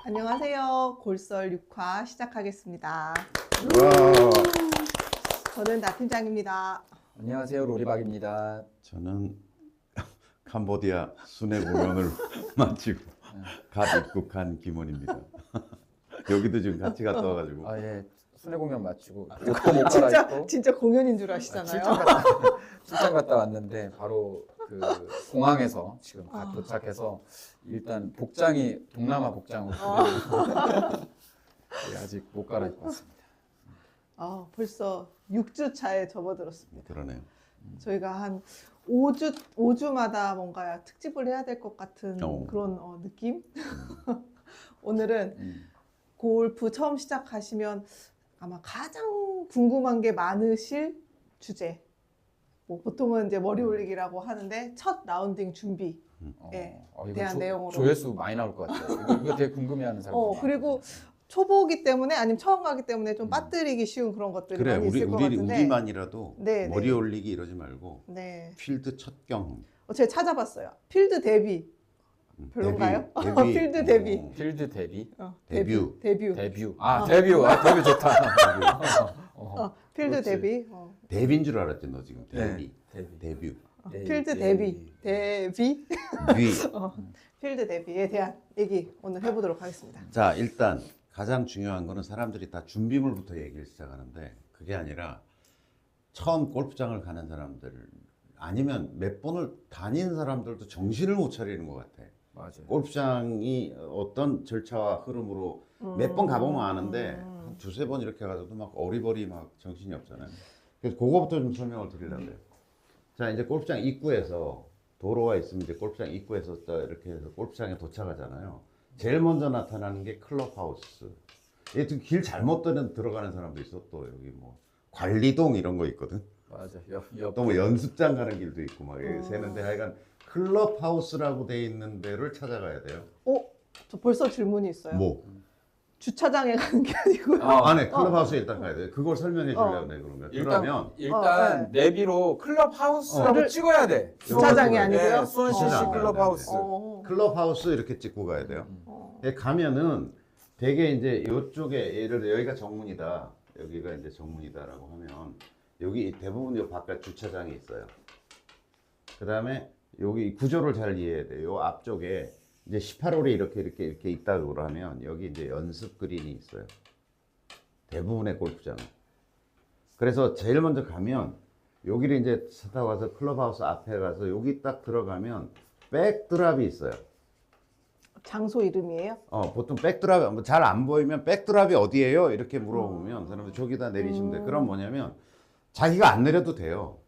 안녕하세요. 골설 6화 시작하겠습니다. 와. 저는 나 팀장입니다. 안녕하세요, 로리박입니다. 저는 캄보디아 순회 공연을 마치고 갓 입국한 김원입니다. 여기도 지금 같이 갔다 와가지고 예, 순회 공연 마치고 옷도 못 갈아입고 진짜 공연인 줄 아시잖아요. 출장 갔다 왔는데 바로 그 공항에서 지금 갓 도착해서 일단 복장이 동남아 복장으로 아직 못 갈아입고 왔습니다. 벌써 6주 차에 접어들었습니다. 그러네요. 저희가 한 5주마다 뭔가 특집을 해야 될 것 같은 그런 느낌? 오늘은 골프 처음 시작하시면 아마 가장 궁금한 게 많으실 주제. 뭐 보통은 이제 머리 올리기라고 하는데 첫 라운딩 준비에 이거 대한 내용으로. 조회수 많이 나올 것 같아요. 이거 되게 궁금해하는 사람. 그리고 초보기 때문에 아니면 처음 가기 때문에 좀 빠뜨리기 쉬운 그런 것들이 그래 많이 있을 것 같은데. 우리만이라도 네, 머리 네. 올리기 이러지 말고 네. 필드 첫 경. 제가 찾아봤어요. 필드 데뷔. 별론가요? 데뷔. 필드 데뷔. 필드 데뷔, 데뷔. 데뷔. 데뷔. 데뷔 좋다. 필드 그렇지. 데뷔. 데뷔인 줄 알았지 너 지금. 데뷔. 데뷔. 데뷔. 필드 데뷔. 데뷔. 뷔. 필드 데뷔에 대한 얘기 오늘 해보도록 하겠습니다. 자, 일단 가장 중요한 거는 사람들이 다 준비물부터 얘기를 시작하는데 그게 아니라 처음 골프장을 가는 사람들 아니면 몇 번을 다닌 사람들도 정신을 못 차리는 것 같아. 맞아요. 골프장이 어떤 절차와 흐름으로 몇 번 가보면 아는데 한 두세 번 이렇게 가서도 막 어리버리 막 정신이 없잖아요. 그래서 그거부터 좀 설명을 드리려고 해요. 자, 이제 골프장 입구에서 도로가 있으면 이제 골프장 입구에서 이렇게 해서 골프장에 도착하잖아요. 제일 먼저 나타나는 게 클럽하우스. 길 잘못 들어가는 사람도 있어. 또 여기 뭐 관리동 이런 거 있거든. 맞아. 또 뭐 연습장 가는 길도 있고 막 세는데 하여간 클럽하우스라고 돼 있는 데를 찾아가야 돼요. 저 벌써 질문이 있어요. 뭐? 주차장에 가는 게 아니고요. 안에 클럽하우스에 일단 가야 돼. 그걸 설명해 주려고 내 그런 거야. 그러면 일단 내비로 클럽하우스라고 찍어야 돼. 주차장이 아니고요? 네, 수원CC 네, 클럽하우스. 클럽하우스 이렇게 찍고 가야 돼요. 가면은 되게 이제 이쪽에 예를 들어 여기가 정문이다. 여기가 이제 정문이다라고 하면 여기 대부분 요 바깥 주차장이 있어요. 그 다음에 여기 구조를 잘 이해해야 돼요. 요 앞쪽에 이제 18홀이 이렇게 있다고 그러면 여기 이제 연습 그린이 있어요. 대부분의 골프장은. 그래서 제일 먼저 가면 여기를 이제 차 타고 가서 클럽하우스 앞에 가서 여기 딱 들어가면 백드랍이 있어요. 장소 이름이에요? 보통 백드랍 잘 안 보이면 백드랍이 어디예요? 이렇게 물어보면 사람들 저기다 내리시면 돼요. 그럼 뭐냐면 자기가 안 내려도 돼요.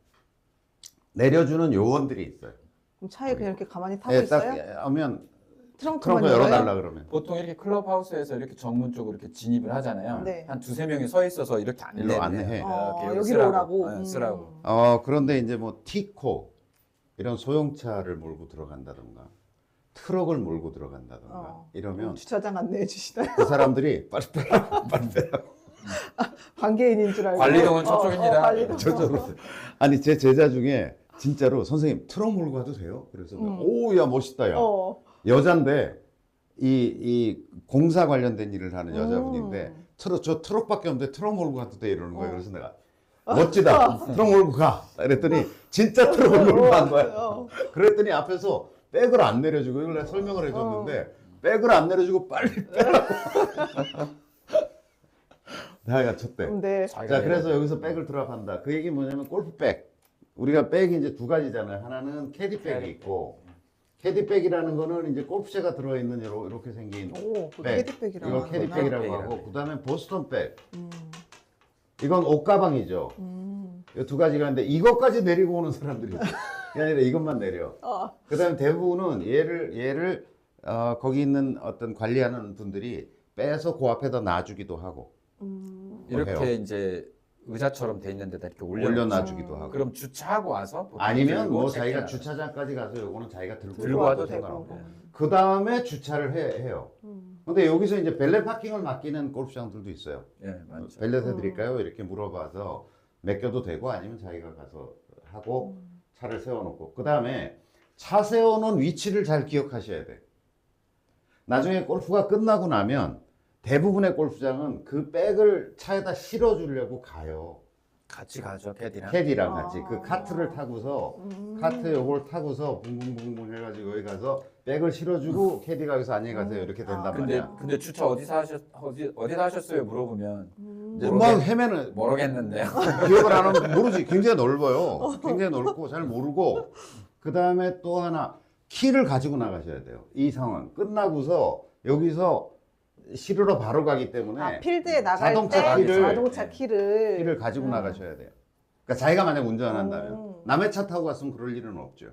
내려주는 요원들이 있어요. 그럼 차에 그냥 이렇게 가만히 타고 딱 있어요? 오면 트렁크만 트렁크 열어요? 열어달라 그러면. 보통 이렇게 클럽하우스에서 이렇게 정문 쪽으로 이렇게 진입을 하잖아요. 네. 한 두세 명이 서 있어서 이렇게 일로 안내해. 여기로 쓰라고. 오라고? 네, 쓰라고. 그런데 이제 뭐 티코 이런 소형차를 몰고 들어간다던가 트럭을 몰고 들어간다던가 이러면 주차장 안내해 주시나요? 그 사람들이 빨리 빼라고 빨리 빼라고. 관계인인 줄 알고. 관리동은 저쪽입니다. 관리동. 저쪽으로. 아니 제 제자 중에 진짜로 선생님 트럭 몰고 가도 돼요? 그래서 오 야 멋있다 야. 여잔데 이 공사 관련된 일을 하는 여자분인데 저 트럭밖에 없는데 트럭 몰고 가도 돼 이러는 거예요. 그래서 내가 멋지다. 트럭 몰고 가. 그랬더니 진짜 트럭을 몰고 간 거야. 그랬더니 앞에서 백을 안 내려주고 이걸 내가 설명을 해줬는데 백을 안 내려주고 빨리 빼라고. 내가 쳤대. 네. 자, 그래서 여기서 백을 드랍한다. 그 얘기 뭐냐면 골프백. 우리가 백이 이제 두 가지잖아요. 하나는 캐디백이 있고, 캐디백이라는 거는 이제 골프채가 들어있는 이렇게 생긴 그 백. 캐디백이라고 이걸 하는구나. 캐디백이라고 하고, 그 다음에 보스턴백. 이건 옷가방이죠. 이 두 가지가 있는데 이것까지 내리고 오는 사람들이 있어요. 그게 아니라 이것만 내려. 그 다음에 대부분은 얘를 거기 있는 어떤 관리하는 분들이 빼서 그 앞에다 놔주기도 하고. 이렇게 해요. 이제 의자처럼 돼 있는 데다 이렇게 올려놔주기도 하고. 그럼 주차하고 와서 보통 아니면 들고 뭐 자기가 체크인하는 주차장까지 가서 요거는 자기가 들고 들고 와도 상관없고. 되고. 그 다음에 주차를 해요. 근데 여기서 이제 벨렛 파킹을 맡기는 골프장들도 있어요. 예, 맞죠. 벨렛 해드릴까요? 이렇게 물어봐서 맡겨도 되고 아니면 자기가 가서 하고 차를 세워놓고 그 다음에 차 세워놓은 위치를 잘 기억하셔야 돼. 나중에 골프가 끝나고 나면 대부분의 골프장은 그 백을 차에다 실어주려고 가요. 같이 가죠, 캐디랑. 캐디랑 같이 그 카트를 타고서 카트 요걸 타고서 붕붕붕붕 해가지고 여기 가서 백을 실어주고 캐디가 여기서 안녕히 가세요 이렇게 된단 말이야. 근데 주차 어디다 하셨어요? 물어보면 막 헤매는 모르겠는데요. 기억을 안 하면 모르지. 굉장히 넓어요. 굉장히 넓고 잘 모르고 그 다음에 또 하나 키를 가지고 나가셔야 돼요. 이 상황 끝나고서 여기서 실으러 바로 가기 때문에 필드에 나갈 자동차 때 키를 자동차 키를 가지고 나가셔야 돼요. 그러니까 자기가 만약 운전을 한다면 남의 차 타고 갔으면 그럴 일은 없죠.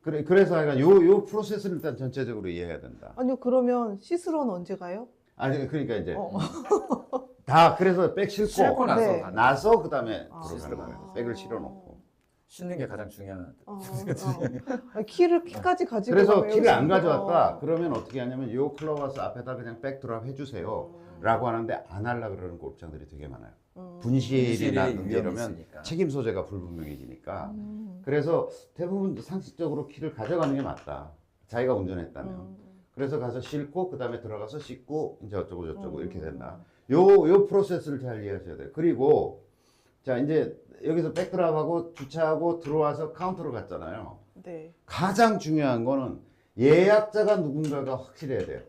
그래서 약간 요 프로세스를 일단 전체적으로 이해해야 된다. 아니요, 그러면 시스로는 언제 가요? 아니 그러니까 이제 다 그래서 백 싣고 나서 네. 가는 나서 그다음에 시스로 들어가는 가는 거예요. 백을 실어놓고. 싣는 게 가장 중요한. 아니, 키까지 가지고 그래서 가면 키를 안 여기서- 가져왔다. 그러면 어떻게 하냐면 요 클럽하우스 앞에다 그냥 백 드랍 해주세요. 라고 하는데 안 하려고 그러는 골프장들이 되게 많아요. 분실이나 분실이 이러면 있으니까. 책임 소재가 불분명해지니까. 그래서 대부분 상식적으로 키를 가져가는 게 맞다. 자기가 운전했다면. 그래서 가서 싣고 그 다음에 들어가서 씻고 이제 어쩌고 저쩌고 이렇게 된다. 요 프로세스를 잘 이해하셔야 돼요. 그리고 자 이제 여기서 백드랍하고 주차하고 들어와서 카운터로 갔잖아요. 네. 가장 중요한 거는 예약자가 누군가가 확실해야 돼요.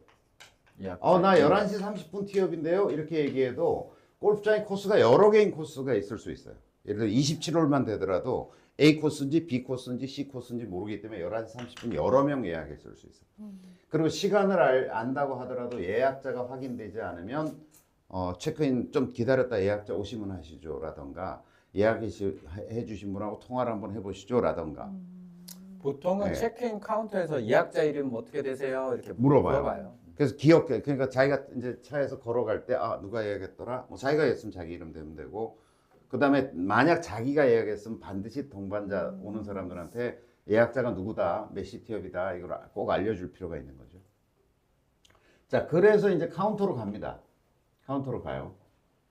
나 11시 30분 티업인데요. 이렇게 얘기해도 골프장의 코스가 여러 개인 코스가 있을 수 있어요. 예를 들어 27홀만 되더라도 A 코스인지 B 코스인지 C 코스인지 모르기 때문에 11시 30분 여러 명 예약했을 수 있어요. 그리고 시간을 안다고 하더라도 예약자가 확인되지 않으면 체크인 좀 기다렸다 예약자 오시면 하시죠 라던가 예약해 주신 분하고 통화를 한번 해보시죠 라던가 보통은 네. 체크인 카운터에서 예약자 이름 어떻게 되세요? 이렇게 물어봐요. 그래서 그러니까 자기가 이제 차에서 걸어갈 때 누가 예약했더라? 뭐 자기가 했으면 자기 이름 대면 되고 그 다음에 만약 자기가 예약했으면 반드시 동반자 오는 사람들한테 예약자가 누구다, 몇 시 티업이다 이걸 꼭 알려줄 필요가 있는 거죠. 자, 그래서 이제 카운터로 갑니다. 카운터로 가요.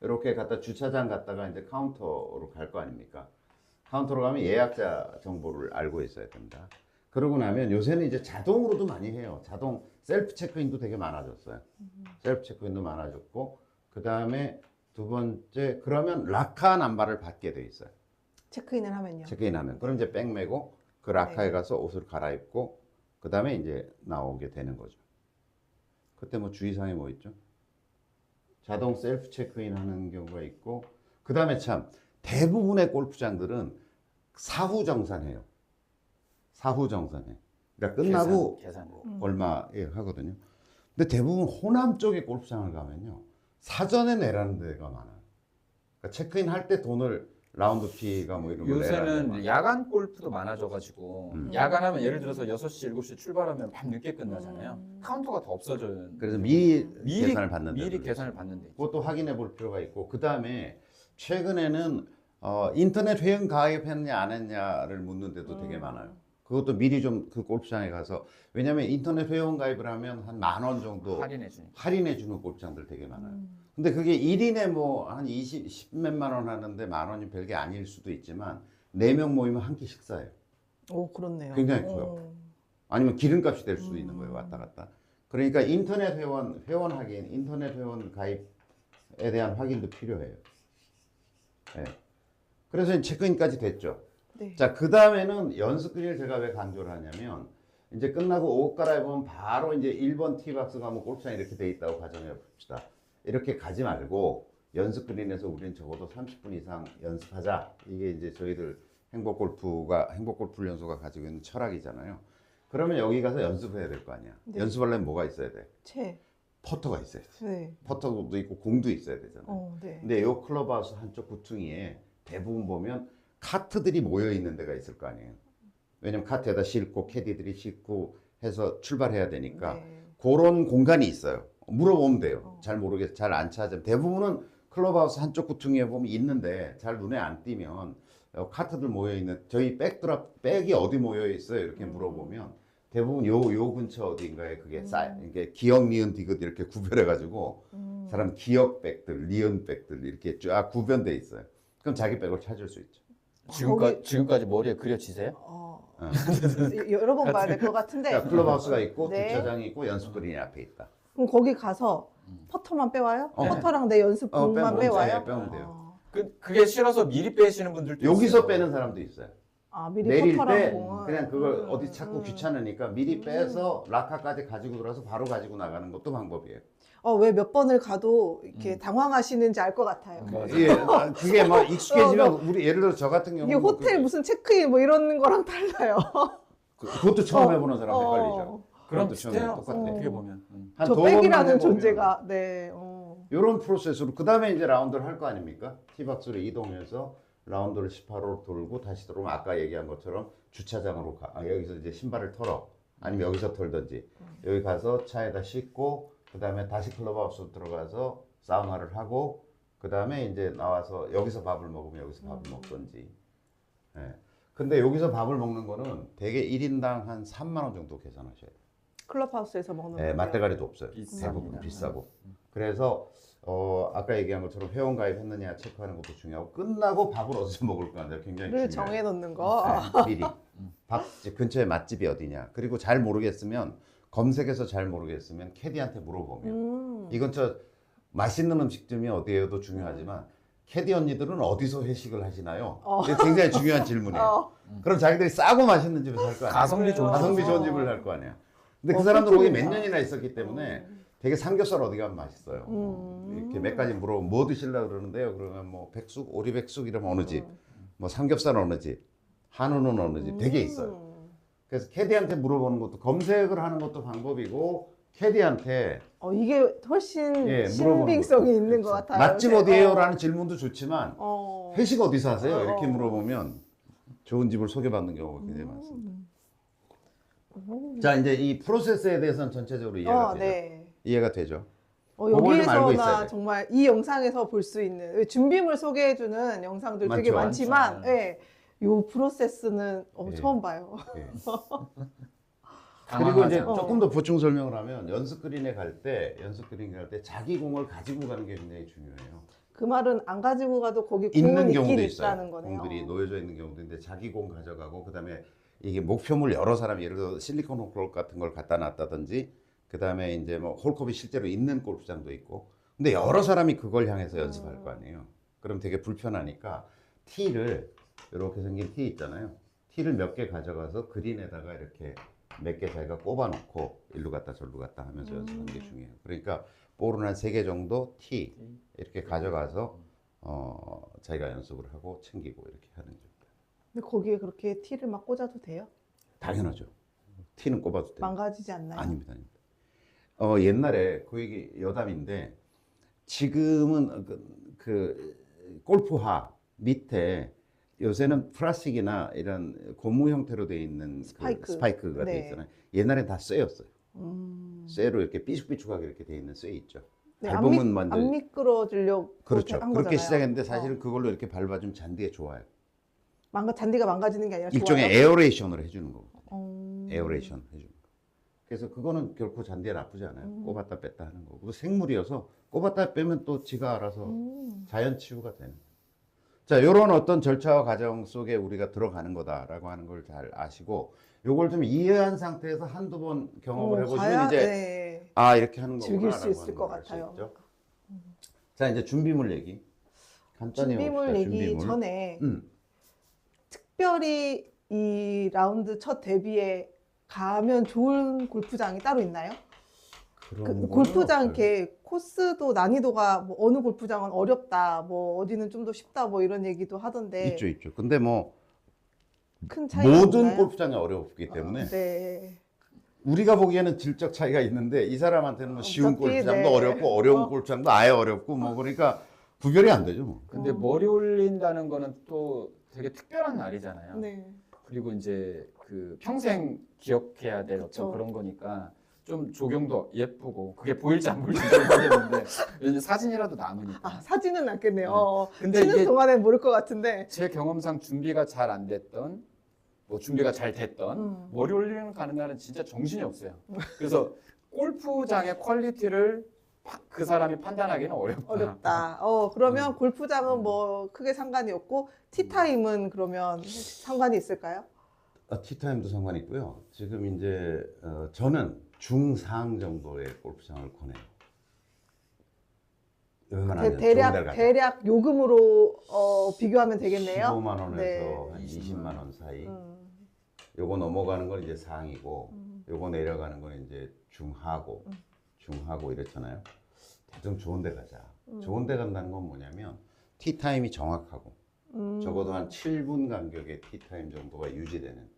이렇게 갔다 주차장 갔다가 이제 카운터로 갈 거 아닙니까? 카운터로 가면 예약자 정보를 알고 있어야 됩니다. 그러고 나면 요새는 이제 자동으로도 많이 해요. 자동 셀프 체크인도 되게 많아졌어요. 셀프 체크인도 많아졌고 그 다음에 두 번째 그러면 라카 남바를 받게 돼 있어요. 체크인을 하면요. 체크인하면 그럼 이제 백 메고 그 라카에 네. 가서 옷을 갈아입고 그 다음에 이제 나오게 되는 거죠. 그때 뭐 주의사항이 뭐 있죠? 자동 셀프 체크인 하는 경우가 있고 그 다음에 참 대부분의 골프장들은 사후 정산해요. 사후 정산해. 그러니까 끝나고 계산. 얼마에 하거든요. 근데 대부분 호남 쪽에 골프장을 가면요. 사전에 내라는 데가 많아요. 그러니까 체크인 할 때 돈을 라운드 피가 뭐 이런 거 내라는 데가 요새는 야간 골프도 많아져가지고 야간하면 예를 들어서 6시, 7시 출발하면 밤 늦게 끝나잖아요. 카운터가 다 없어져요. 그래서 미리 계산을 받는 미리 데도 계산을 받는데 그것도 확인해 볼 필요가 있고 그 다음에 최근에는 인터넷 회원 가입했냐 안 했냐를 묻는 데도 되게 많아요. 그것도 미리 좀 그 골프장에 가서 왜냐면 인터넷 회원 가입을 하면 한 10,000원 정도 할인해 주니까. 할인해 주는 골프장들 되게 많아요. 근데 그게 1인에 뭐 한 10몇만 원 하는데 10,000원이 별게 아닐 수도 있지만 4명 모이면 한 끼 식사예요. 오, 그렇네요. 굉장히 커요. 아니면 기름값이 될 수도 있는 거예요. 왔다 갔다. 그러니까 인터넷 회원 확인, 인터넷 회원 가입에 대한 확인도 필요해요. 네. 그래서 이제 체크인까지 됐죠. 네. 자, 그 다음에는 연습그린을 제가 왜 강조를 하냐면 이제 끝나고 옷 갈아입으면 바로 이제 1번 티박스 가면 골프장이 이렇게 돼 있다고 가정해 봅시다. 이렇게 가지 말고 연습그린에서 우리는 적어도 30분 이상 연습하자. 이게 이제 저희들 행복골프훈련소가 가지고 있는 철학이잖아요. 그러면 여기 가서 연습을 해야 될 거 아니야. 네. 연습하려면 뭐가 있어야 돼? 채. 퍼터가 있어야 돼. 네. 퍼터도 있고 공도 있어야 되잖아요. 네. 근데 이 클럽하우스 한쪽 구퉁이에 대부분 보면 카트들이 모여 있는 데가 있을 거 아니에요. 왜냐면 카트에다 싣고 캐디들이 싣고 해서 출발해야 되니까 네. 그런 공간이 있어요. 물어보면 돼요. 잘 모르겠어. 잘 안 찾으면 대부분은 클럽하우스 한쪽 구퉁이에 보면 있는데 잘 눈에 안 띄면 카트들 모여 있는 저희 백이 어디 모여 있어요? 이렇게 물어보면 대부분 요 근처 어딘가에 그게 이게 기역, 니은, 디귿 이렇게 구별해 가지고 사람 기역 백들, 니은 백들 이렇게 쫙 구변돼 있어요. 그럼 자기 백을 찾을 수 있죠. 지금까지 머리에 그려지세요? 여러 번 봐야 될 것 같은데. 그러니까 클럽하우스가 있고 네. 주차장이 있고 연습 그린이 앞에 있다. 그럼 거기 가서 퍼터만 빼와요? 네. 퍼터랑 내 연습공만 빼면 빼와요? 빼면 돼요. 그게 싫어서 미리 빼시는 분들도 여기서 있어요. 빼는 사람도 있어요. 미리 내릴 퍼터랑 때 공을. 그냥 그걸 어디 찾고 귀찮으니까 미리 빼서 라카까지 가지고 들어와서 바로 가지고 나가는 것도 방법이에요. 왜 몇 번을 가도 이렇게 당황하시는지 알 것 같아요. 예, 그게 뭐 익숙해지면 우리 예를 들어 저 같은 경우는 이게 호텔 무슨 체크인 뭐 이런 거랑 달라요. 그것도 처음 해보는 사람 헷갈리죠. 그럼 그것도 처음에 비슷해요. 똑같아. 어떻게 보면. 한 저 두 번만 백이라는 해보면 존재가 이런 프로세스로 그 다음에 이제 라운드를 할 거 아닙니까? 티박스로 이동해서 라운드를 18호로 돌고 다시 들어오면 아까 얘기한 것처럼 주차장으로 여기서 이제 신발을 털어 아니면 여기서 털든지 여기 가서 차에다 싣고 그 다음에 다시 클럽하우스 들어가서 사우나를 하고 그 다음에 이제 나와서 여기서 밥을 먹으면 여기서 밥을 먹든지. 예. 근데 여기서 밥을 먹는 거는 대개 1인당 한 3만 원 정도 계산하셔야 돼요. 클럽하우스에서 먹는 예, 거예요. 맛대가리도 없어요. 비쌉니다. 대부분 비싸고. 그래서 아까 얘기한 것처럼 회원 가입했느냐 체크하는 것도 중요하고 끝나고 밥을 어디서 먹을까 굉장히 를 중요해요. 정해놓는 거. 네, 미리 밥집 근처에 맛집이 어디냐. 그리고 잘 모르겠으면 검색해서 잘 모르겠으면 캐디한테 물어보면 이 근처 맛있는 음식점이 어디에도 중요하지만 캐디 언니들은 어디서 회식을 하시나요? 이게 굉장히 중요한 질문이에요. 그럼 자기들이 싸고 맛있는 집에서 할 거 아니에요. 가성비 좋은 가성비 좋은 집을 할 거 아니에요. 근데 그 사람들 거기 몇 년이나 있었기 때문에 되게 삼겹살 어디 가면 맛있어요. 이렇게 몇 가지 물어보면 뭐 드시려고 그러는데요. 그러면 뭐 백숙, 오리백숙 이러면 어느 집, 뭐 삼겹살 어느 집, 한우는 어느 집 되게 있어요. 그래서 캐디한테 물어보는 것도 검색을 하는 것도 방법이고 캐디한테 이게 훨씬 물어보는 신빙성이 것도. 있는 것 같아요. 맛집 어디예요? 라는 질문도 좋지만 어. 회식 어디서 하세요? 이렇게 물어보면 좋은 집을 소개받는 경우가 굉장히 많습니다. 자, 이제 이 프로세스에 대해서는 전체적으로 이해가 되죠? 네. 이해가 되죠? 그걸 좀 알고 있어야 여기에서나 돼. 정말 이 영상에서 볼 수 있는 준비물 소개해주는 영상들 되게 많죠. 많지만 많죠. 예, 요 프로세스는 예. 처음 봐요. 예. 당황하지 그리고 이제 않고. 조금 더 보충 설명을 하면 연습 그린에 갈 때 자기 공을 가지고 가는 게 굉장히 중요해요. 그 말은 안 가지고 가도 거기 있는 공은 경우도 있긴 있어요. 있다는 거네요. 공들이 놓여져 있는 경우도 있는데 자기 공 가져가고 그다음에 이게 목표물 여러 사람이 예를 들어 실리콘 홀 같은 걸 갖다 놨다든지 그다음에 이제 뭐 홀컵이 실제로 있는 골프장도 있고 근데 여러 사람이 그걸 향해서 연습할 거 아니에요. 그럼 되게 불편하니까 티를 이렇게 생긴 티 있잖아요. 티를 몇 개 가져가서 그린에다가 이렇게 몇 개 자기가 꼽아놓고 일로 갔다 절로 갔다 하면서 연습하는 게 중요해요. 그러니까 볼은 한 3개 정도 티 이렇게 가져가서 자기가 연습을 하고 챙기고 이렇게 하는 거죠. 근데 거기에 그렇게 티를 막 꽂아도 돼요? 당연하죠. 티는 꼽아도 돼요. 망가지지 않나요? 아닙니다. 옛날에 그 얘기 여담인데 지금은 그 골프화 밑에 요새는 플라스틱이나 이런 고무 형태로 되어 있는 스파이크가 네. 되어 있잖아요. 옛날엔 다 쇠였어요. 쇠로 이렇게 삐죽삐죽하게 이렇게 되어 있는 쇠 있죠. 네, 밟으면 먼저 안 미끄러지려고 그렇죠. 한 그렇게 거잖아요. 시작했는데 사실은 그걸로 이렇게 밟아주면 잔디에 좋아요. 잔디가 망가지는 게 아니라 일종의 좋아요? 에어레이션을 해주는 거거든요. 어. 에어레이션 해주는 거. 그래서 그거는 결코 잔디에 나쁘지 않아요. 꼽았다 뺐다 하는 거고. 생물이어서 꼽았다 빼면 또 지가 알아서 자연 치유가 되는 거예요. 자, 요런 어떤 절차와 과정 속에 우리가 들어가는 거다라고 하는 걸 잘 아시고 요걸 좀 이해한 상태에서 한두 번 경험을 해보시면 가야, 이제 네. 이렇게 하는 거구나 즐길 수 있을 것 같아요. 자, 이제 준비물 얘기. 간단히 준비물 해봅시다. 얘기 준비물. 전에 음. 특별히 이 라운드 첫 데뷔에 가면 좋은 골프장이 따로 있나요? 그런 골프장 거는 이렇게 코스도 난이도가 뭐 어느 골프장은 어렵다, 뭐 어디는 좀 더 쉽다, 뭐 이런 얘기도 하던데 있죠. 근데 뭐 큰 차이가 모든 있나요? 골프장이 어렵기 때문에 네. 우리가 보기에는 질적 차이가 있는데 이 사람한테는 뭐 쉬운 어차피, 골프장도 네. 어렵고 어려운 골프장도 아예 어렵고 뭐 그러니까 구별이 안 되죠. 뭐. 근데 머리 올린다는 거는 또 되게 특별한 날이잖아요. 네. 그리고 이제 그 평생 기억해야 될 그쵸. 어떤 그런 거니까 좀 조경도 예쁘고 그게 보일지 안 보일지 모르겠는데 왜냐면 사진이라도 남으니까. 사진은 않겠네요. 근데 치는 이게 동안에 모를 것 같은데. 제 경험상 준비가 잘 안 됐던 뭐 준비가 잘 됐던 머리 올리는 가는 날은 진짜 정신이 없어요. 그래서 골프장의 퀄리티를 그 사람이 판단하기는 어렵다. 어렵다. 그러면 골프장은 뭐 크게 상관이 없고 티타임은 그러면 상관이 있을까요? 티타임도 상관이 있고요. 지금 이제 저는 중상 정도의 골프장을 권해요. 웬만하면 좋은 데를 가자. 대략 요금으로 비교하면 되겠네요. 15만 원에서 네. 한 20만 원 사이. 요거 넘어가는 건 이제 상이고, 요거 내려가는 건 이제 중하고 이렇잖아요. 대충 좋은 데 가자. 좋은 데 간다는 건 뭐냐면 티타임이 정확하고 적어도 한 7분 간격의 티타임 정도가 유지되는,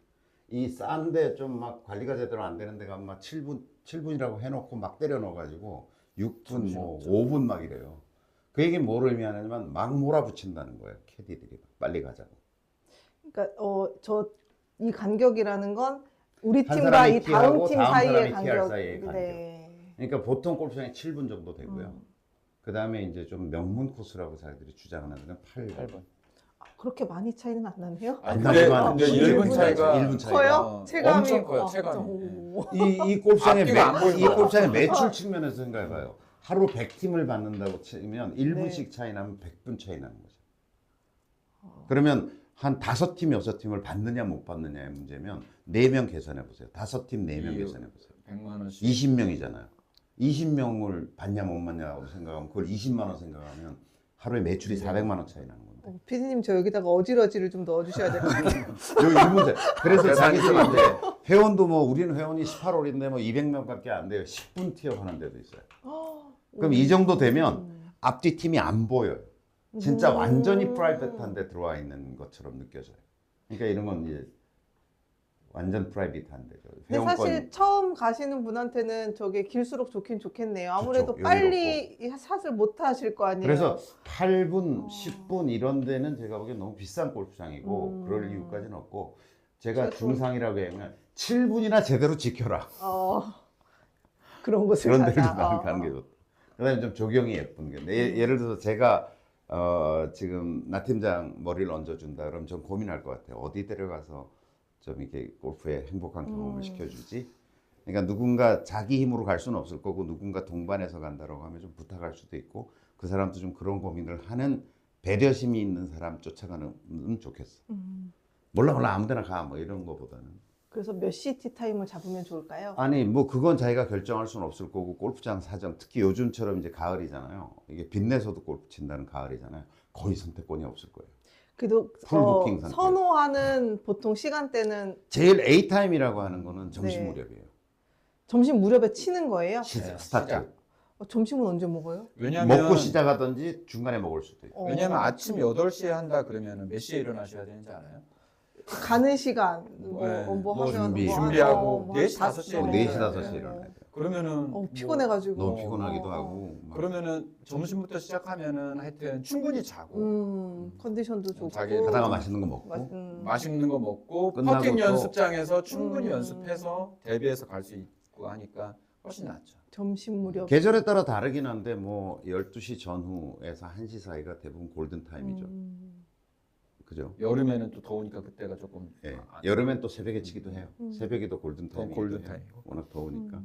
이 싼데 좀 막 관리가 제대로 안 되는 데가 막 7분이라고 해놓고 막 때려 넣어가지고 6분 뭐 5분 막 이래요. 그 얘기는 뭘 의미하냐면 막 몰아붙인다는 거예요. 캐디들이 빨리 가자고. 그러니까 이 간격이라는 건 우리 한 팀과 사람이 이 다음 티하고 팀 다음 사이의 사람이 티할 간격. 사이의 간격. 네. 그러니까 보통 골프장이 7분 정도 되고요. 그 다음에 이제 좀 명문 코스라고 자기들이 주장하는 데는 8분. 그렇게 많이 차이는 안 나네요. 안 근데 나지만 1분 차이가 1분 차이가 커요? 체감이 엄청 커요. 체감이. 오. 이 골프장의 앞뒤가 안 보이는 이 거야. 골프장의 매출 측면에서 생각해봐요. 하루 100팀을 받는다고 치면 1분씩 네. 차이 나면 100분 차이 나는 거죠. 그러면 한 5팀, 6팀을 받느냐 못 받느냐의 문제면 4명 계산해 보세요. 5팀 4명 계산해 보세요. 100만 원씩. 20명이잖아요. 20명을 받냐 못 받냐고 생각하면 그걸 20만 원 생각하면 하루에 매출이 400만 원 차이 나는 건데. 피디님 저 여기다가 어지러지를 좀 넣어주셔야 될 것 같아요. 여기 1문제. 그래서 계산이 자기들이 안 이제 회원도 뭐 우리는 회원이 18월인데 뭐 200명밖에 안 돼요. 10분 티어 하는 데도 있어요. 그럼 이 정도 되면 앞뒤 팀이 안 보여요. 진짜 완전히 프라이빗한 데 들어와 있는 것처럼 느껴져요. 그러니까 이런 건 이제 완전 프라이빗한 데죠. 근데 사실 처음 가시는 분한테는 저게 길수록 좋긴 좋겠네요. 아무래도 좋죠. 빨리 샷을 못 하실 거 아니에요. 그래서 8분, 10분 이런 데는 제가 보기엔 너무 비싼 골프장이고 그럴 이유까지는 없고, 제가 중상이라고 하면 7분이나 제대로 지켜라. 그런 곳을 그런 데를 가자. 나는 가는 게 좋다. 그다음에 좀 조경이 예쁜 게 예를 들어서 제가 지금 나 팀장 머리를 얹어준다 그러면 좀 고민할 것 같아요. 어디 데려가서 좀 이렇게 골프에 행복한 경험을 시켜주지. 그러니까 누군가 자기 힘으로 갈 수는 없을 거고 누군가 동반해서 간다라고 하면 좀 부탁할 수도 있고, 그 사람도 좀 그런 고민을 하는 배려심이 있는 사람 쫓아가는 좋겠어. 몰라 아무데나 가 뭐 이런 거보다는. 그래서 몇 시 티타임을 잡으면 좋을까요? 아니 뭐 그건 자기가 결정할 수는 없을 거고, 골프장 사정, 특히 요즘처럼 이제 가을이잖아요. 이게 빚내서도 골프 친다는 가을이잖아요. 거의 선택권이 없을 거예요. 그래도 풀부킹 상태. 선호하는 보통 시간대는 제일 A 타임이라고 하는 거는 점심 네. 무렵이에요. 점심 무렵에 치는 거예요? 스타트. 시작. 점심은 언제 먹어요? 왜냐면 먹고 시작하든지 중간에 먹을 수도 있고. 왜냐면 아침 8시에 한다 그러면 몇 시에 일어나셔야 되는지 알아요? 가는 시간 네. 뭐 뭐 하면 준비하고 뭐 4시, 한 5시에 뭐 4시, 일어나야 5시에 돼요. 일어나야 돼요. 그러면은 피곤해가지고 너무 피곤하기도 하고. 막. 그러면은 점심부터 시작하면은 하여튼 충분히 자고 컨디션도 좋고 자기 하다가 맛있는 거 먹고. 맛있는 거 먹고 끝나고 퍼팅 또- 연습장에서 충분히 연습해서 대비해서 갈 수 있고 하니까 훨씬 낫죠. 점심 무렵 계절에 따라 다르긴 한데 뭐 12시 전후에서 1시 사이가 대부분 골든 타임이죠. 그죠? 여름에는 또 더우니까 그때가 조금 예. 여름엔 또 새벽에 치기도 해요. 새벽이 더 골든 더 타임이기도 골든 해요. 타임이고. 워낙 더우니까.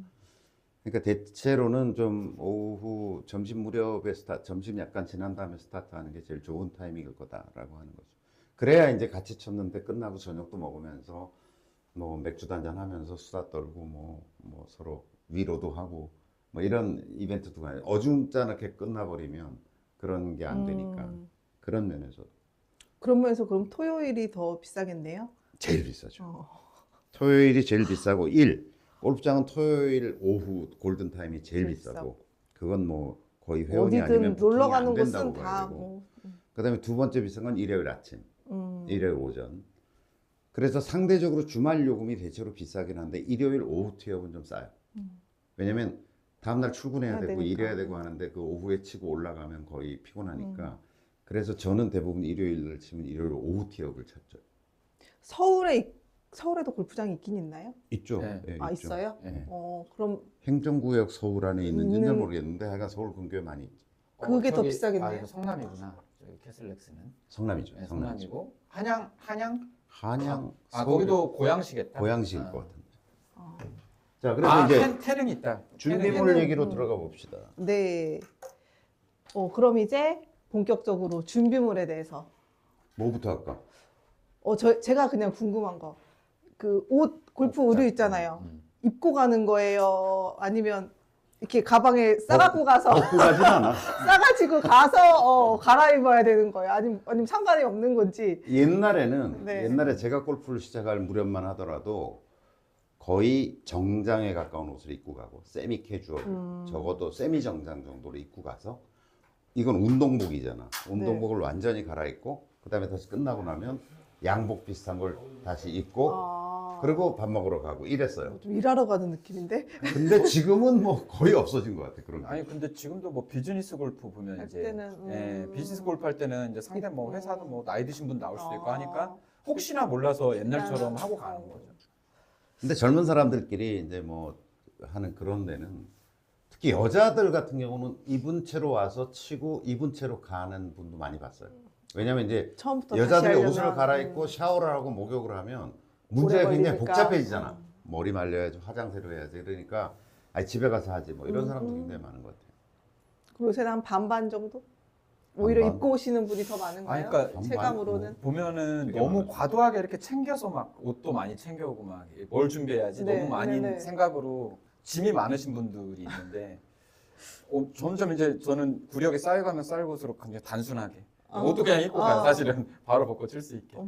그러니까 대체로는 좀 오후 점심 무렵에 점심 약간 지난 다음에 스타트하는 게 제일 좋은 타이밍일 거다라고 하는 거죠. 그래야 이제 같이 쳤는데 끝나고 저녁도 먹으면서 뭐 맥주도 한잔 하면서 수다 떨고 뭐 서로 위로도 하고 뭐 이런 이벤트도 가요. 어중짜게 끝나버리면 그런 게 안 되니까 그런 면에서 그런 면에서 그럼 토요일이 더 비싸겠네요? 제일 비싸죠. 토요일이 제일 비싸고 골프장은 토요일 오후 골든 타임이 제일 비싸고, 그건 뭐 거의 회원이 아니면 어디든 놀러 부팅이 안 가는 된다고 곳은 봐야 다 되고. 뭐. 그다음에 두 번째 비싼 건 일요일 아침, 일요일 오전. 그래서 상대적으로 주말 요금이 대체로 비싸긴 한데 일요일 오후 티업은 좀 싸요. 왜냐면 다음날 출근해야 해야 되고 되니까. 일해야 되고 하는데 그 오후에 치고 올라가면 거의 피곤하니까. 그래서 저는 대부분 일요일을 치면 일요일 오후 티업을 찾죠. 서울에도 골프장이 있긴 있나요? 있죠. 네. 예, 아 있죠. 있어요? 네. 그럼 행정구역 서울 안에 있는지는 잘 있는- 모르겠는데 하여간 서울 근교에 많이 있죠. 그게 더 저기- 비싸겠네요. 아, 이거 성남이구나. 저기 캐슬렉스는. 성남이죠. 네, 성남이죠. 성남이고 한양 한양, 아 서울, 거기도 고양시겠다. 고양시일 아. 것 같은데. 자, 그래서 이제 태능이 있다. 준비물 태능. 얘기로 들어가 봅시다. 네. 그럼 이제 본격적으로 준비물에 대해서. 뭐부터 할까? 제가 그냥 궁금한 거. 그 골프 의류 있잖아요. 입고 가는 거예요? 아니면 이렇게 가방에 싸갖고 가서 벗고 가진 않아. 싸가지고 가서 갈아입어야 되는 거예요? 아니면 상관이 없는 건지. 옛날에는 네. 옛날에 제가 골프를 시작할 무렵만 하더라도 거의 정장에 가까운 옷을 입고 가고 세미 캐주얼, 적어도 세미 정장 정도로 입고 가서 이건 운동복이잖아. 운동복을 네. 완전히 갈아입고 그다음에 다시 끝나고 나면 양복 비슷한 걸 다시 입고 그리고 밥 먹으러 가고 이랬어요. 좀 일하러 가는 느낌인데? 근데 지금은 뭐 거의 없어진 것 같아 그런 게. 아니 근데 지금도 뭐 비즈니스 골프 보면 할 이제 때는, 비즈니스 골프 할 때는 이제 상대 뭐 회사도 뭐 나이 드신 분 나올 수도 있고 아. 하니까 혹시나 몰라서 옛날처럼 하고 가는 거죠. 근데 젊은 사람들끼리 이제 뭐 하는 그런 데는 특히 여자들 같은 경우는 입은 채로 와서 치고 입은 채로 가는 분도 많이 봤어요. 왜냐면 이제 처음부터 여자들이 다시 옷을 하려면, 갈아입고 샤워를 하고 목욕을 하면 문제가 오래 굉장히 걸리니까. 복잡해지잖아. 머리 말려야지, 화장새로 해야지. 그러니까 아니, 집에 가서 하지 뭐 이런 사람도 굉장히 많은 것 같아요. 그리고 요새는 한 반반 정도? 오히려 반반? 입고 오시는 분이 더 많은가요? 아니, 그러니까 체감으로는? 보면은 되게 너무 많아요. 과도하게 이렇게 챙겨서 막 옷도 많이 챙겨오고 막 뭘 준비해야지 네, 너무 많이 네, 네. 생각으로 짐이 많으신 분들이 있는데 점점 이제 저는 구력이 쌓여가면 쌓일수록 굉장히 단순하게 옷도 그냥 입고 가요. 사실은 바로 벗고 칠 수 있게.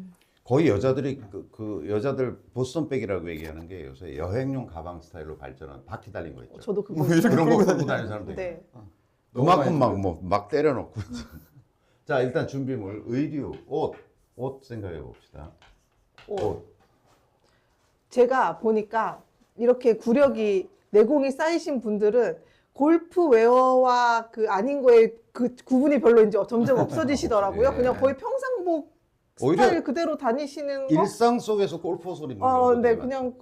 거의 여자들이 그 여자들 보스턴백이라고 얘기하는 게 요새 여행용 가방 스타일로 발전한 바퀴 달린 거 있죠. 저도 그거 이렇게 그런 거 끌고 끌고 다니는 사람도 있고. 네. 그만큼 막 때려놓고. 자, 일단 준비물, 의류, 옷 생각해 봅시다. 옷. 제가 보니까 이렇게 구력이 내공이 쌓이신 분들은 골프 웨어와 그 아닌 거에 그 구분이 별로 이제 점점 없어지시더라고요. 네. 그냥 거의 평상복 오히려 스타일 그대로 다니시는 거. 일상 속에서 골프 옷을 입는 경우도 네, 되게 그냥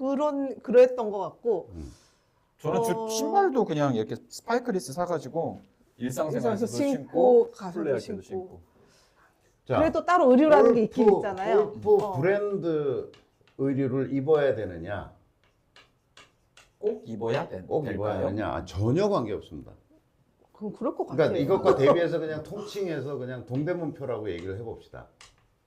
그랬던 것 같고. 저는 신발도 그냥 이렇게 스파이크리스 사가지고 일상생활에서 신고 가서도 플레이할 때도 신고. 신고. 자, 그래도 따로 의류라는 게 있긴 있잖아요. 골프 브랜드 의류를 입어야 되느냐, 꼭 입어야 꼭 될까요? 입어야 되느냐 전혀 관계 없습니다. 그럼 그럴 것 같아요. 그러니까 이것과 대비해서 그냥 통칭해서 그냥 동대문표라고 얘기를 해봅시다.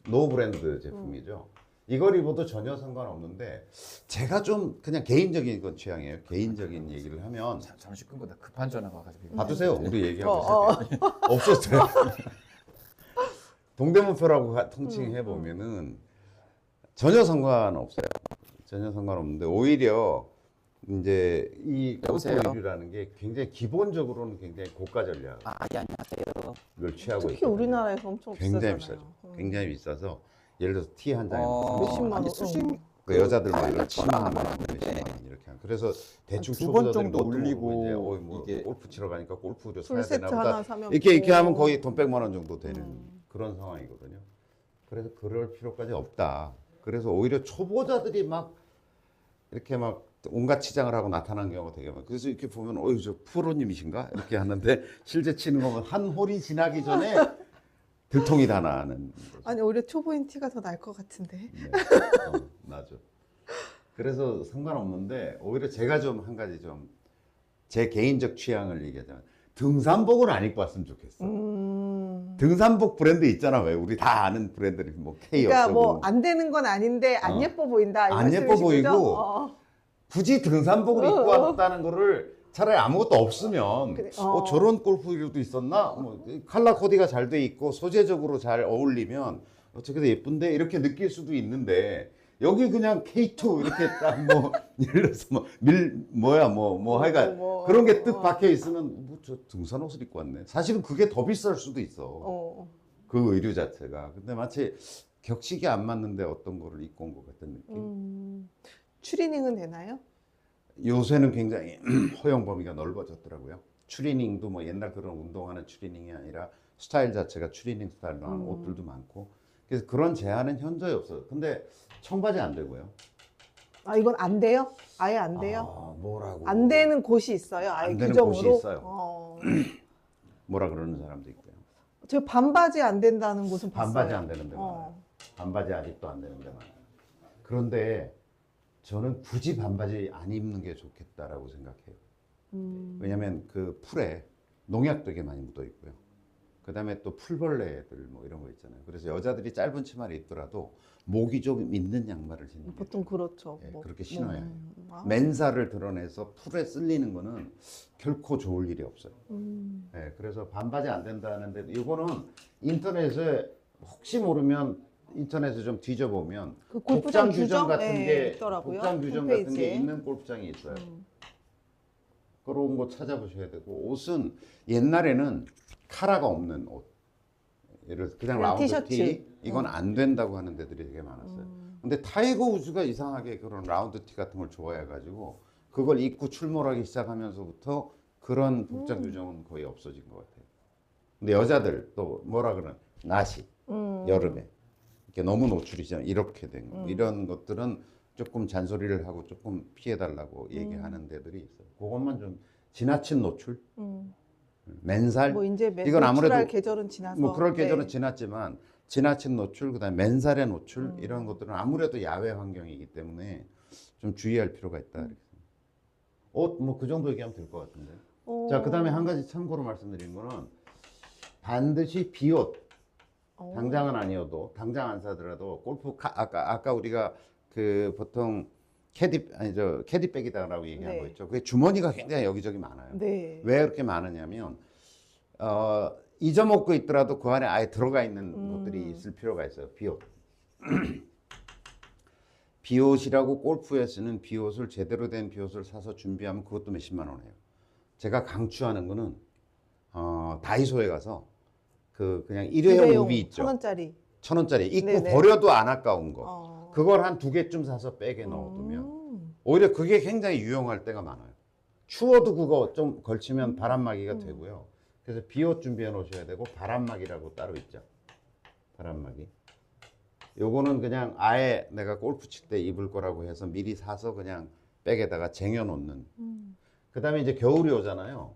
노 브랜드 제품이죠. 이걸 입어도 전혀 상관없는데 제가 좀 그냥 개인적인 건 취향이에요. 개인적인 얘기를 하면 잠시 끊고다 급한 전화가 와가지고. 봐두세요. 우리 얘기하고 있을 때 없었어요. 동대문표라고 통칭해 보면은 전혀 상관없어요. 전혀 상관없는데 오히려 이제 이 골프 여보세요? 의류라는 게 굉장히 기본적으로는 굉장히 고가 전략. 예, 안녕하세요. 이걸 취하고 특히 있거든요. 우리나라에서 엄청 굉장히 비싸잖아요. 비싸죠. 굉장히 비싸서 예를 들어서 티 한 장에 몇십만 원. 수신 그 여자들 막 이런 치마가 치마 많은데 몇십만 원 이렇게 하는. 그래서 대충 두번 초보자들이 정도 뭣도 올리고 모르고 이제 뭐 이게 골프 치러 가니까 골프 의류 사야 풀세트 되나 보다. 하나 사면 이렇게 뭐- 하면 거의 돈 100만 원 정도 되는 그런 상황이거든요. 그래서 그럴 필요까지 없다. 그래서 오히려 초보자들이 막 이렇게 막 온갖 치장을 하고 나타나는 경우가 되게 많아요. 그래서 이렇게 보면 저 프로님이신가? 이렇게 하는데 실제 치는 거 보면 한 홀이 지나기 전에 들통이 다 나는 거죠. 아니 오히려 초보인 티가 더 날 것 같은데. 네. 나죠. 그래서 상관없는데 오히려 제가 좀 한 가지 좀 제 개인적 취향을 얘기하자면 등산복은 안 입고 왔으면 좋겠어. 등산복 브랜드 있잖아. 왜 우리 다 아는 브랜드들이 뭐 K 그러니까 어쩌고 뭐 안 되는 건 아닌데 안 예뻐 보인다. 이 안 예뻐 말씀이신 보이고 거죠? 굳이 등산복을 입고 왔다는 거를 차라리 아무것도 없으면 그래, 저런 골프 의류도 있었나? 뭐 컬러 코디가 잘 돼 있고 소재적으로 잘 어울리면 어떻게든 예쁜데 이렇게 느낄 수도 있는데 여기 그냥 K2 이렇게 딱 뭐 예를 들어서 뭐 하여간 그런 게 뜻 박혀 있으면 뭐 저 등산 옷을 입고 왔네. 사실은 그게 더 비쌀 수도 있어. 그 의류 자체가. 근데 마치 격식이 안 맞는데 어떤 거를 입고 온 것 같은 느낌. 추리닝은 되나요? 요새는 굉장히 허용 범위가 넓어졌더라고요. 추리닝도 뭐 옛날 그런 운동하는 추리닝이 아니라 스타일 자체가 추리닝 스타일로 하는 옷들도 많고 그래서 그런 제한은 현저히 없어요. 근데 청바지 안 되고요. 아 이건 안 돼요? 아예 안 돼요? 아, 뭐라고? 안 되는 곳이 있어요? 아예 안 되는 규정으로? 곳이 있어요. 뭐라 그러는 사람도 있고요. 저 반바지 안 된다는 곳은 봤어요. 반바지 안 되는 데 많아요. 반바지 아직도 안 되는 데 많아요. 그런데 저는 굳이 반바지 안 입는 게 좋겠다라고 생각해요. 왜냐면 그 풀에 농약 되게 많이 묻어 있고요. 그 다음에 또 풀벌레들 뭐 이런 거 있잖아요. 그래서 여자들이 짧은 치마를 입더라도 목이 좀 있는 양말을 신는 게 보통 그렇죠. 예, 뭐, 그렇게 신어야 해요. 아. 맨살을 드러내서 풀에 쓸리는 거는 결코 좋을 일이 없어요. 예, 그래서 반바지 안 된다는데 이거는 인터넷에 혹시 모르면 인터넷에 좀 뒤져보면 그 골프장 규정 같은 예, 게 있더라고요. 복장 규정 같은 게 홈페이지에. 있는 골프장이 있어요. 그런 거 찾아보셔야 되고 옷은 옛날에는 카라가 없는 옷 예를 들어 그냥 라운드 티셔츠. 티 이건 안 된다고 하는 데들이 되게 많았어요. 근데 타이거 우즈가 이상하게 그런 라운드 티 같은 걸 좋아해가지고 그걸 입고 출몰하기 시작하면서부터 그런 복장 규정은 거의 없어진 것 같아요. 근데 여자들 또 뭐라 그러나 나시 여름에 이렇게 너무 노출이잖아요. 이렇게 된 거. 이런 것들은 조금 잔소리를 하고 조금 피해달라고 얘기하는 데들이 있어요. 그것만 좀 지나친 노출, 맨살. 뭐 이제 이건 노출할 아무래도 계절은 지나서 뭐 그럴 계절은 네. 지났지만 지나친 노출, 그다음에 맨살의 노출 이런 것들은 아무래도 야외 환경이기 때문에 좀 주의할 필요가 있다. 이렇게. 옷 뭐 그 정도 얘기하면 될 것 같은데. 자, 그다음에 한 가지 참고로 말씀드리는 거는 반드시 비옷. 당장은 아니어도 당장 안 사더라도 아까 우리가 그 보통 캐디백이다라고 얘기한 네. 거 있죠. 그게 주머니가 굉장히 여기저기 많아요. 네. 왜 그렇게 많으냐면 잊어먹고 있더라도 그 안에 아예 들어가 있는 것들이 있을 필요가 있어요. 비옷. 비옷이라고 골프에 쓰는 비옷을 제대로 된 비옷을 사서 준비하면 그것도 몇십만 원 해요. 제가 강추하는 거는 다이소에 가서 그 그냥 일회용 우비 있죠. 1,000원짜리. 1,000원짜리 입고 네네. 버려도 안 아까운 거. 그걸 한 2개쯤 사서 백에 넣어두면 오히려 그게 굉장히 유용할 때가 많아요. 추워도 그거 좀 걸치면 바람막이가 되고요. 그래서 비옷 준비해 놓으셔야 되고 바람막이라고 따로 있죠. 바람막이. 요거는 그냥 아예 내가 골프 칠 때 입을 거라고 해서 미리 사서 그냥 백에다가 쟁여 놓는. 그 다음에 이제 겨울이 오잖아요.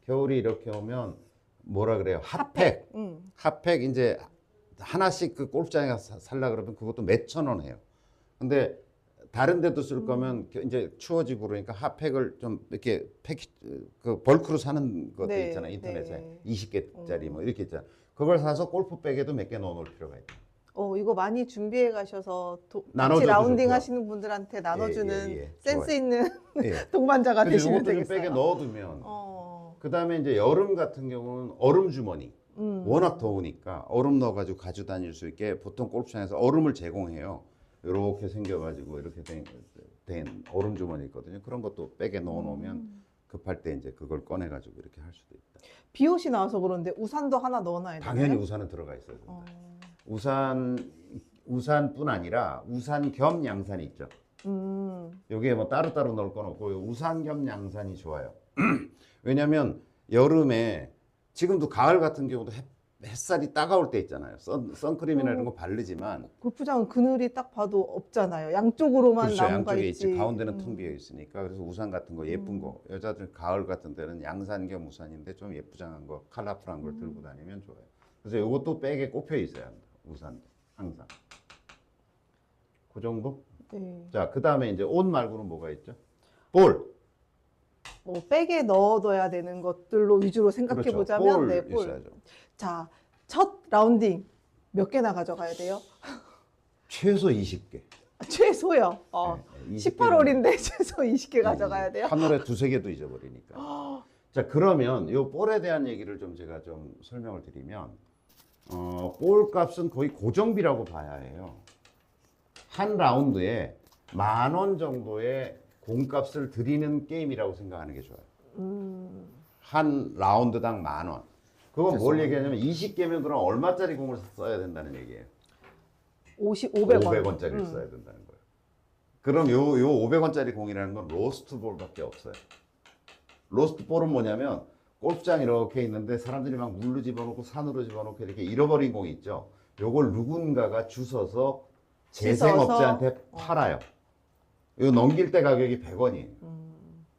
겨울이 이렇게 오면 뭐라 그래요? 핫팩. 핫팩 이제 하나씩 그 골프장에 가서 살라 그러면 그것도 몇천 원 해요. 근데 다른 데도 쓸 거면 이제 추워지고 그러니까 핫팩을 좀 이렇게 그 벌크로 사는 것도 네, 있잖아요. 인터넷에. 네. 20개짜리 뭐 이렇게 있잖아요. 그걸 사서 골프백에도 몇 개 넣어 놓을 필요가 있어요. 이거 많이 준비해 가셔서 같이 나눠줘도 라운딩 좋고요. 하시는 분들한테 나눠주는 예. 센스 좋아요. 있는 예. 동반자가 근데 되시면 이것도 좀 되겠어요. 백에 넣어두면 어. 그 다음에 이제 여름 같은 경우는 얼음 주머니. 워낙 더우니까 얼음 넣어가지고 가지고 다닐 수 있게 보통 골프장에서 얼음을 제공해요. 이렇게 생겨가지고 이렇게 된 얼음 주머니 있거든요. 그런 것도 백에 넣어놓으면 급할 때 이제 그걸 꺼내가지고 이렇게 할 수도 있다. 비옷이 나와서 그런데 우산도 하나 넣어놔야 되나요? 당연히 우산은 들어가 있어야 된다. 우산뿐 아니라 우산 겸 양산이 있죠. 여기에 뭐 따로따로 넣을 건 없고 우산 겸 양산이 좋아요. 왜냐면 여름에 지금도 가을 같은 경우도 햇살이 따가울 때 있잖아요. 선크림이나 이런 거 바르지만 골프장은 그늘이 딱 봐도 없잖아요. 양쪽으로만 그렇죠. 나무가 양쪽에 있지. 있지. 가운데는 텅 비어 있으니까. 그래서 우산 같은 거 예쁜 거. 여자들 가을 같은 데는 양산 겸 우산인데 좀 예쁘장한 거, 컬러풀한 걸 들고 다니면 좋아요. 그래서 이것도 백에 꼽혀 있어야 합니다. 우산도 항상. 그 정도? 네. 자, 그 다음에 이제 옷 말고는 뭐가 있죠? 볼. 뭐 백에 넣어둬야 되는 것들로 위주로 생각해 그렇죠. 보자면 볼 네, 볼. 있어야죠. 자, 첫 라운딩 몇 개나 가져가야 돼요? 최소 20개. 최소요. 네, 18홀인데 최소 20개 가져가야 돼요. 한 홀에 두세 개도 잊어버리니까. 자, 그러면 이 볼에 대한 얘기를 좀 제가 좀 설명을 드리면 볼 값은 거의 고정비라고 봐야 해요. 한 라운드에 10,000원 정도의 공값을 드리는 게임이라고 생각하는 게 좋아요. 한 라운드당 10,000원. 그건 뭘 얘기하냐면 20개면 그럼 얼마짜리 공을 써야 된다는 얘기예요. 500원. 500원짜리를 써야 된다는 거예요. 그럼 요 500원짜리 공이라는 건 로스트 볼밖에 없어요. 로스트 볼은 뭐냐면 골프장 이렇게 있는데 사람들이 막 물로 집어넣고 산으로 집어넣고 이렇게 잃어버린 공이 있죠. 요걸 누군가가 주워서 재생업자한테 팔아요. 이거 넘길 때 가격이 100원이에요.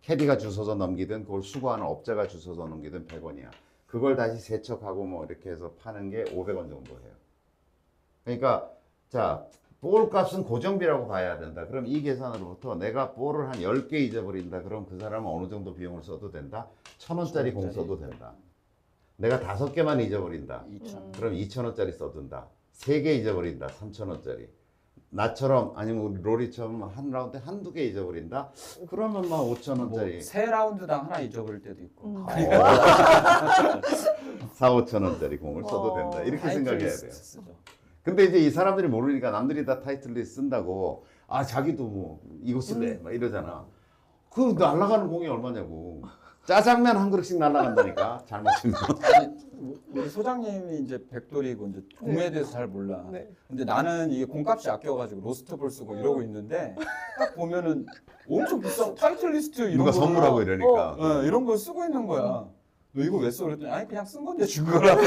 캐디가 주워서 넘기든 그걸 수거하는 업자가 주워서 넘기든 100원이야. 그걸 다시 세척하고 뭐 이렇게 해서 파는 게 500원 정도 해요. 그러니까 자 볼 값은 고정비라고 봐야 된다. 그럼 이 계산으로부터 내가 볼을 한 10개 잊어버린다. 그럼 그 사람은 어느 정도 비용을 써도 된다? 1,000원짜리 공 써도 된다. 내가 5개만 잊어버린다. 2,000. 그럼 2,000원짜리 써둔다. 3개 잊어버린다. 3,000원짜리. 나처럼 아니면 우리 로리처럼 한 라운드에 한두 개 잊어버린다. 그러면 막 5,000원짜리. 세 라운드당 하나 잊어버릴 때도 있고. 4, 5,000원짜리 공을 써도 된다. 이렇게 생각해야 돼요. 쓰죠. 근데 이제 이 사람들이 모르니까 남들이 다 타이틀리스트 쓴다고 아 자기도 뭐 이거 쓸래 막 이러잖아. 그 날아가는 공이 얼마냐고. 짜장면 한 그릇씩 날아간다니까 잘못 치면. 아니, 우리 소장님이 이제 백돌이고 이제 공에 대해서 잘 몰라. 네. 근데 나는 이게 공값이 아껴가지고 로스트볼 쓰고 이러고 있는데 딱 보면은 엄청 비싼 타이틀리스트 이런 누가 거 선물하고 이러니까. 이런 거 쓰고 있는 거야. 너 이거 왜 써? 그랬더니 아니 그냥 쓴 건데 준 거라서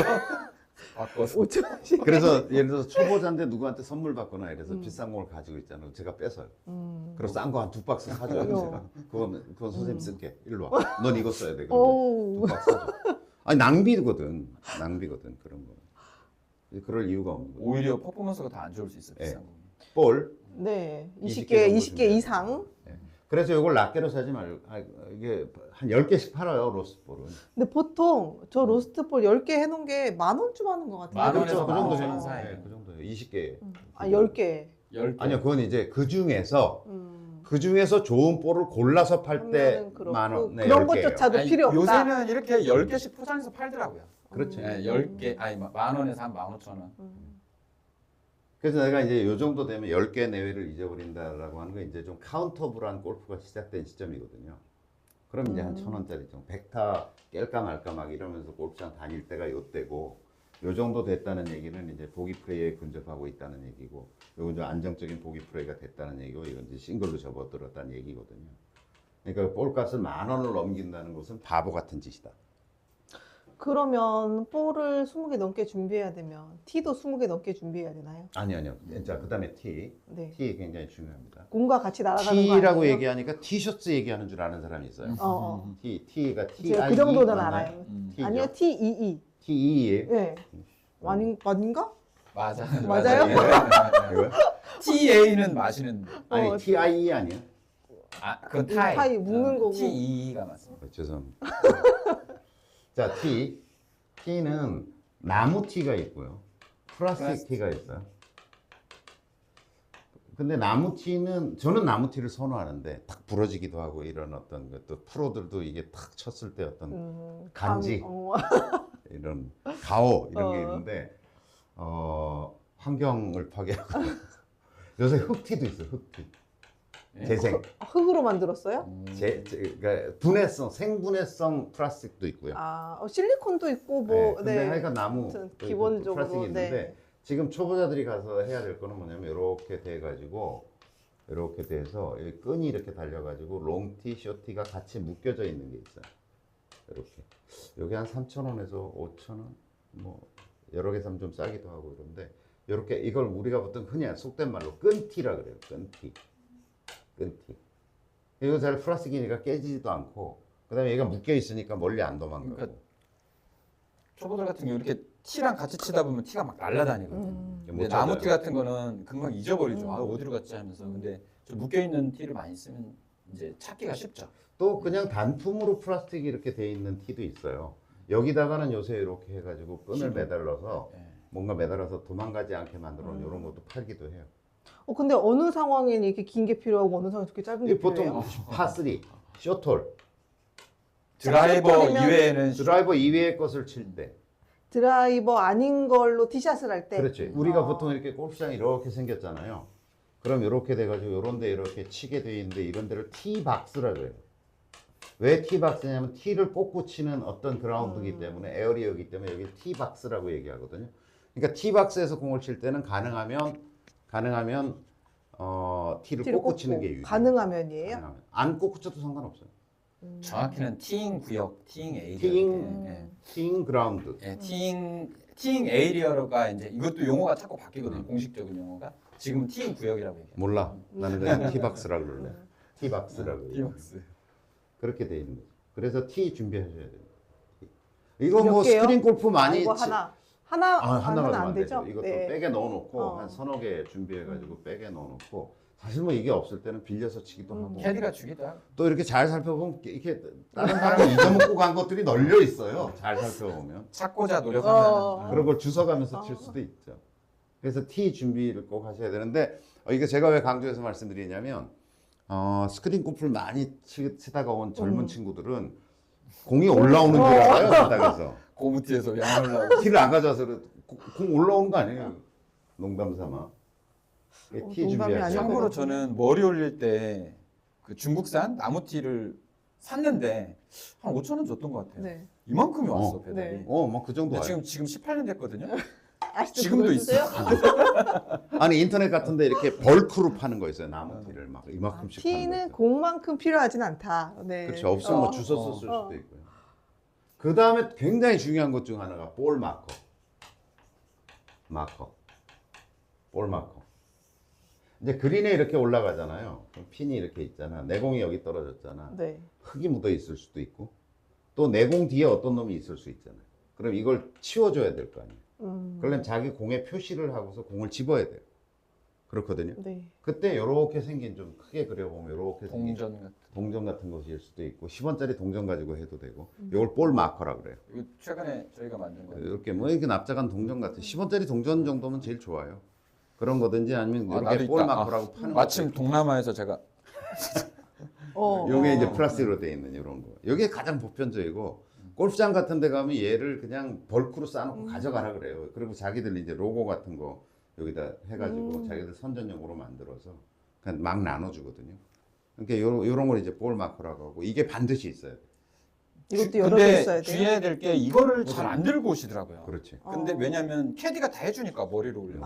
바꿔서. 5,000원씩. 그래서 예를 들어서 초보자인데 누구한테 선물 받거나 이래서 비싼 공을 가지고 있잖아요. 제가 뺏어요. 그리고 싼 거 한 2박스 사줘요. 제가. 그건 선생님 쓸게. 일로 와. 넌 이거 써야 돼. 그러면 오. 2박스 사줘. 아니 낭비거든. 낭비거든 그런 거. 그럴 이유가 없는 거예요. 오히려 퍼포먼스가 더 안 좋을 수 있어. 네. 비싼 거. 볼. 네. 20개 20개 이상. 그래서 이걸 낱개로 사지 말고 이게 한 10개씩 팔아요. 로스트볼은. 근데 보통 저 로스트볼 10개 해놓은 게 10,000원쯤 하는 것 같아요. 만 원에서 그 정도 15,000원 해요. 사이. 네, 그 정도예요. 20개. 아, 10개. 10개. 아니요, 그건 이제 그 중에서 좋은 볼을 골라서 팔 때 만 원. 네, 그런 10개예요. 것조차도 아니, 필요 없다. 요새는 이렇게 10개씩 포장해서 팔더라고요. 그렇죠. 네, 10개, 아니, 만 원에서 한 15,000원. 그래서 내가 이제 요 정도 되면 10개 내외를 잊어버린다라고 하는 건 이제 좀 카운터블한 골프가 시작된 시점이거든요. 그럼 이제 한 1,000원짜리 좀 100타 깰까 말까 막 이러면서 골프장 다닐 때가 요때고 요 정도 됐다는 얘기는 이제 보기 플레이에 근접하고 있다는 얘기고 요건 좀 안정적인 보기 플레이가 됐다는 얘기고 이건 이제 싱글로 접어들었다는 얘기거든요. 그러니까 볼값을 10,000원을 넘긴다는 것은 바보 같은 짓이다. 그러면 볼을 20개 넘게 준비해야 되면 티도 20개 넘게 준비해야 되나요? 아니요. 자, 그다음에 티. 네. 티 굉장히 중요합니다. 공과 같이 날아가는 거 티라고 아니에요? 얘기하니까 티셔츠 얘기하는 줄 아는 사람이 있어요. 제가 T가 그 TIE 정도는 맞나요? 알아요. T죠? 아니요, TEE. TE예요? 네. 아닌가? 맞아. 맞아요? 이거? TA는 마시는. 아니 TIE 아니야? 아, 그건 타이. 타이, 묶는 거고. TE가 맞습니다. 죄송합니다. 자, T는 나무 티가 있고요. 플라스틱 티가 있어요. 근데 나무 티는 저는 나무 티를 선호하는데 탁 부러지기도 하고 이런 어떤 것도 프로들도 이게 탁 쳤을 때 어떤 간지 이런 가오 이런 게 있는데 환경을 파괴하고 요새 흙티도 있어요. 흙티. 재생. 흙으로 만들었어요? 그러니까 분해성, 생분해성 플라스틱도 있고요. 아, 실리콘도 있고 네, 뭐 근데 하여간 나무 아무튼 또 기본적으로, 플라스틱이 있는데 네. 지금 초보자들이 가서 해야 될 거는 뭐냐면 이렇게 돼 가지고 이렇게 돼서 여기 끈이 이렇게 달려 가지고 롱티, 쇼티가 같이 묶여져 있는 게 있어요. 이렇게 여기 한 3,000원에서 5,000원 뭐 여러 개 사면 좀 싸기도 하고 이런데 이렇게 이걸 우리가 보통 흔히 속된 말로 끈티라 그래요. 끈티. 이거 잘 플라스틱이니까 깨지지도 않고 그다음에 얘가 묶여 있으니까 멀리 안 도망가고. 그러니까 초보들 같은 경우 이렇게 티랑 같이 치다 보면 티가 막 날아다니거든. 못 근데 찾아요. 나무 티 같은 거는 금방 잊어버리죠. 아, 어디로 갔지 하면서. 근데 좀 묶여 있는 티를 많이 쓰면 이제 찾기가 쉽죠. 또 그냥 단품으로 플라스틱이 이렇게 돼 있는 티도 있어요. 여기다가는 요새 이렇게 해가지고 끈을 매달아서 네. 뭔가 매달아서 도망가지 않게 만들어 놓은 이런 것도 팔기도 해요. 근데 어느 상황에는 이렇게 긴 게 필요하고 어느 상황에 이렇게 짧은 게 이게 보통 필요해요? 파3, 숏홀, 드라이버 샷건이면- 이외에는 드라이버 이외의 것을 칠 때. 드라이버 아닌 걸로 티샷을 할 때. 그렇지. 우리가 보통 이렇게 골프장이 이렇게 생겼잖아요. 그럼 이렇게 돼가지고 이런 데 이렇게 치게 돼 있는데 이런 데를 티박스라고 해요. 왜 티박스냐면 티를 꽂고 치는 어떤 그라운드이기 때문에 에어리어이기 때문에 여기 티박스라고 얘기하거든요. 그러니까 티박스에서 공을 칠 때는 가능하면 티를 꽂고 치는 게 유리해요. 가능하면이에요? 가능하면. 안 꽂고 쳐도 상관없어요. 정확히는 티잉 구역, 티잉 에이리어. 티잉 그라운드. 예, 티잉 에이리어가 이제 이것도 용어가 자꾸 바뀌거든요. 공식적인 용어가. 지금은 티잉 구역이라고 얘기해요. 몰라. 나는 그냥 티박스라고 그럴래. 티박스라고. 티박스. 그렇게 돼 있는 거죠. 그래서 티 준비하셔야 돼요. 이거 몇 뭐 개요? 스크린 골프 많이 이거 하나. 하나는 안 되죠? 이것도 네. 백에 넣어놓고 한 어. 서너 개 준비해가지고 백에 넣어놓고 사실 뭐 이게 없을 때는 빌려서 치기도 하고 캐디가 주기도 하고. 또 이렇게 잘 살펴보면 이렇게 다른 사람이 잊어먹고 간 것들이 널려 있어요. 잘 살펴보면 찾고자 노력하면. 그런 걸 주워가면서 칠 수도 있죠. 그래서 티 준비를 꼭 하셔야 되는데 이게 제가 왜 강조해서 말씀드리냐면 스크린 골프를 많이 치다가 온 젊은 친구들은 공이 올라오는 줄 알아요. 바닥에서 고무티에서 양 올라오고. 티를 안 가져와서 공 올라온 거 아니에요. 농담 삼아. 티 농담이 준비하셔야 아니고. 참고로 저는 머리 올릴 때 그 중국산 나무티를 샀는데 한 5,000원 줬던 것 같아요. 네. 이만큼이 왔어 배달이. 네. 뭐 그 정도 근데 와요. 지금 18년 됐거든요. 아직도 지금도 그걸 있어. 쓰세요? 아니 인터넷 같은데 이렇게 벌크로 파는 거 있어요. 나무티를 막 이만큼씩 파는 거 티는 있어요. 공만큼 필요하진 않다. 네. 그렇죠. 없으면 뭐 주워 썼을 수도 있고요. 그 다음에 굉장히 중요한 것 중 하나가 볼 마커. 볼 마커. 이제 그린에 이렇게 올라가잖아요. 그럼 핀이 이렇게 있잖아. 내공이 여기 떨어졌잖아. 네. 흙이 묻어 있을 수도 있고 또 내공 뒤에 어떤 놈이 있을 수 있잖아요. 그럼 이걸 치워줘야 될 거 아니에요. 그러려면 자기 공에 표시를 하고서 공을 집어야 돼요. 그렇거든요. 네. 그때 이렇게 생긴 좀 크게 그려보면 이렇게 생긴 동전 같은. 동전 같은 것일 수도 있고 10원짜리 동전 가지고 해도 되고 이걸 볼 마커라 그래요. 이거 최근에 저희가 만든 거예요. 이렇게 뭐 이렇게 납작한 동전 같은 10원짜리 동전 정도면 제일 좋아요. 그런 거든지 아니면 나도 이렇게 볼 있다. 마커라고 파는 마침 동남아에서 제가 요게 이제 플라스틱으로 돼 있는 이런 거. 이게 가장 보편적이고 골프장 같은 데 가면 얘를 그냥 벌크로 싸놓고 가져가라 그래요. 그리고 자기들 이제 로고 같은 거 여기다 해가지고 자기들 선전용으로 만들어서 그냥 막 나눠주거든요. 그러니까 요런 걸 이제 볼 마커라고 하고 이게 반드시 있어야 돼. 이것도 여러 개 있어야 근데 돼요. 주의해야 될 게 이거를 잘 안 들고 오시더라고요. 그렇지. 근데 왜냐면 캐디가 다 해주니까 머리를 올려.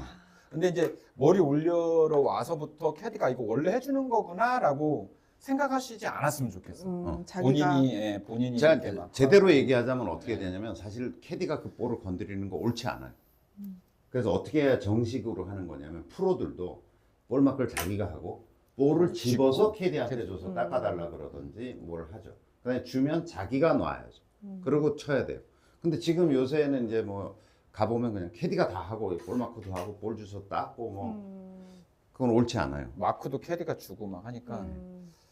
근데 이제 머리 올려러 와서부터 캐디가 이거 원래 해주는 거구나라고 생각하시지 않았으면 좋겠어. 자기가 본인이 자, 이렇게 막 제대로 얘기하자면 어떻게 되냐면 사실 캐디가 그 볼을 건드리는 거 옳지 않아요. 그래서 어떻게 해야 정식으로 하는 거냐면 프로들도 볼 마크를 자기가 하고 볼을 집어서 캐디한테 줘서 닦아달라 그러든지 뭘 하죠. 그다음에 주면 자기가 놔야죠. 그러고 쳐야 돼요. 근데 지금 요새는 이제 뭐 가보면 그냥 캐디가 다 하고 볼 마크도 하고 볼 주서 닦고 뭐 그건 옳지 않아요. 마크도 캐디가 주고 막 하니까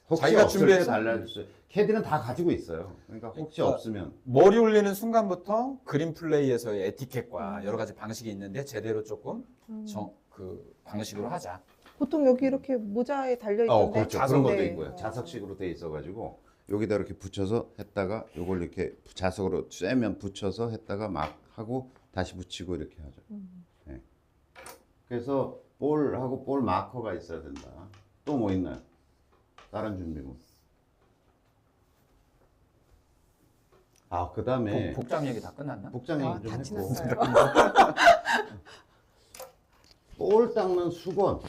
혹시 자기가 없을 준비해서- 때 달라졌어요. 캐디는 다 가지고 있어요. 그러니까 혹시 그러니까 없으면 머리 올리는 순간부터 그린 플레이에서의 에티켓과 여러 가지 방식이 있는데 제대로 조금 그 방식으로 하자. 보통 여기 이렇게 모자에 달려 있던데. 그렇죠. 그런 것도 네. 있고요. 자석식으로 돼 있어가지고 여기다 이렇게 붙여서 했다가 요걸 이렇게 자석으로 쇠면 붙여서 했다가 막 하고 다시 붙이고 이렇게 하죠. 네. 그래서 볼하고 볼 마커가 있어야 된다. 또 뭐 있나요? 다른 준비물. 그 다음에 복장 얘기 다 끝났나? 복장 얘기 좀 다 했고 지났어요. 볼 닦는 수건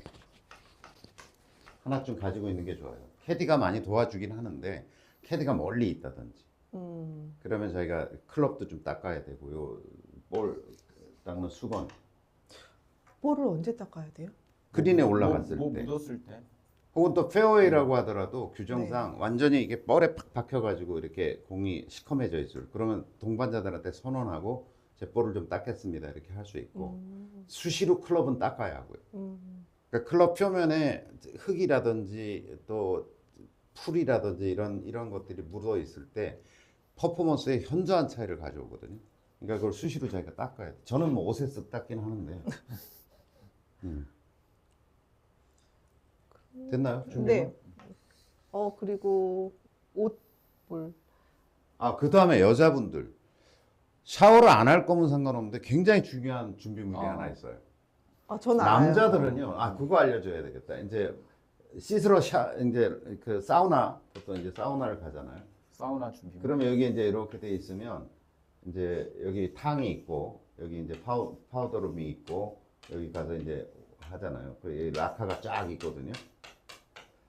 하나쯤 가지고 있는 게 좋아요. 캐디가 많이 도와주긴 하는데 캐디가 멀리 있다든지 그러면 저희가 클럽도 좀 닦아야 되고요. 볼 닦는 수건 볼을 언제 닦아야 돼요? 그린에 올라갔을 뭐 때 묻었을 때. 혹은 또 페어웨이라고 하더라도 규정상 완전히 이게 볼에 팍 박혀가지고 이렇게 공이 시커매져 있을 그러면 동반자들한테 선언하고 제 볼을 좀 닦겠습니다 이렇게 할 수 있고 수시로 클럽은 닦아야 하고요. 그러니까 클럽 표면에 흙이라든지 또 풀이라든지 이런 것들이 묻어 있을 때 퍼포먼스에 현저한 차이를 가져오거든요. 그러니까 그걸 수시로 저희가 닦아야 돼. 저는 뭐 옷에 쓱 닦긴 하는데. 됐나요? 준비? 네. 그리고 볼. 그 다음에 여자분들 샤워를 안 할 거면 상관없는데 굉장히 중요한 준비물이 하나 있어요. 저는 알아요. 남자들은요, 그거 알려줘야 되겠다. 이제 씻으러 이제 그 사우나, 보통 이제 사우나를 가잖아요. 사우나 준비. 그러면 여기 이제 이렇게 돼 있으면 이제 여기 탕이 있고 여기 이제 파우더룸이 있고 여기 가서 이제 하잖아요. 그 여기 라카가 쫙 있거든요.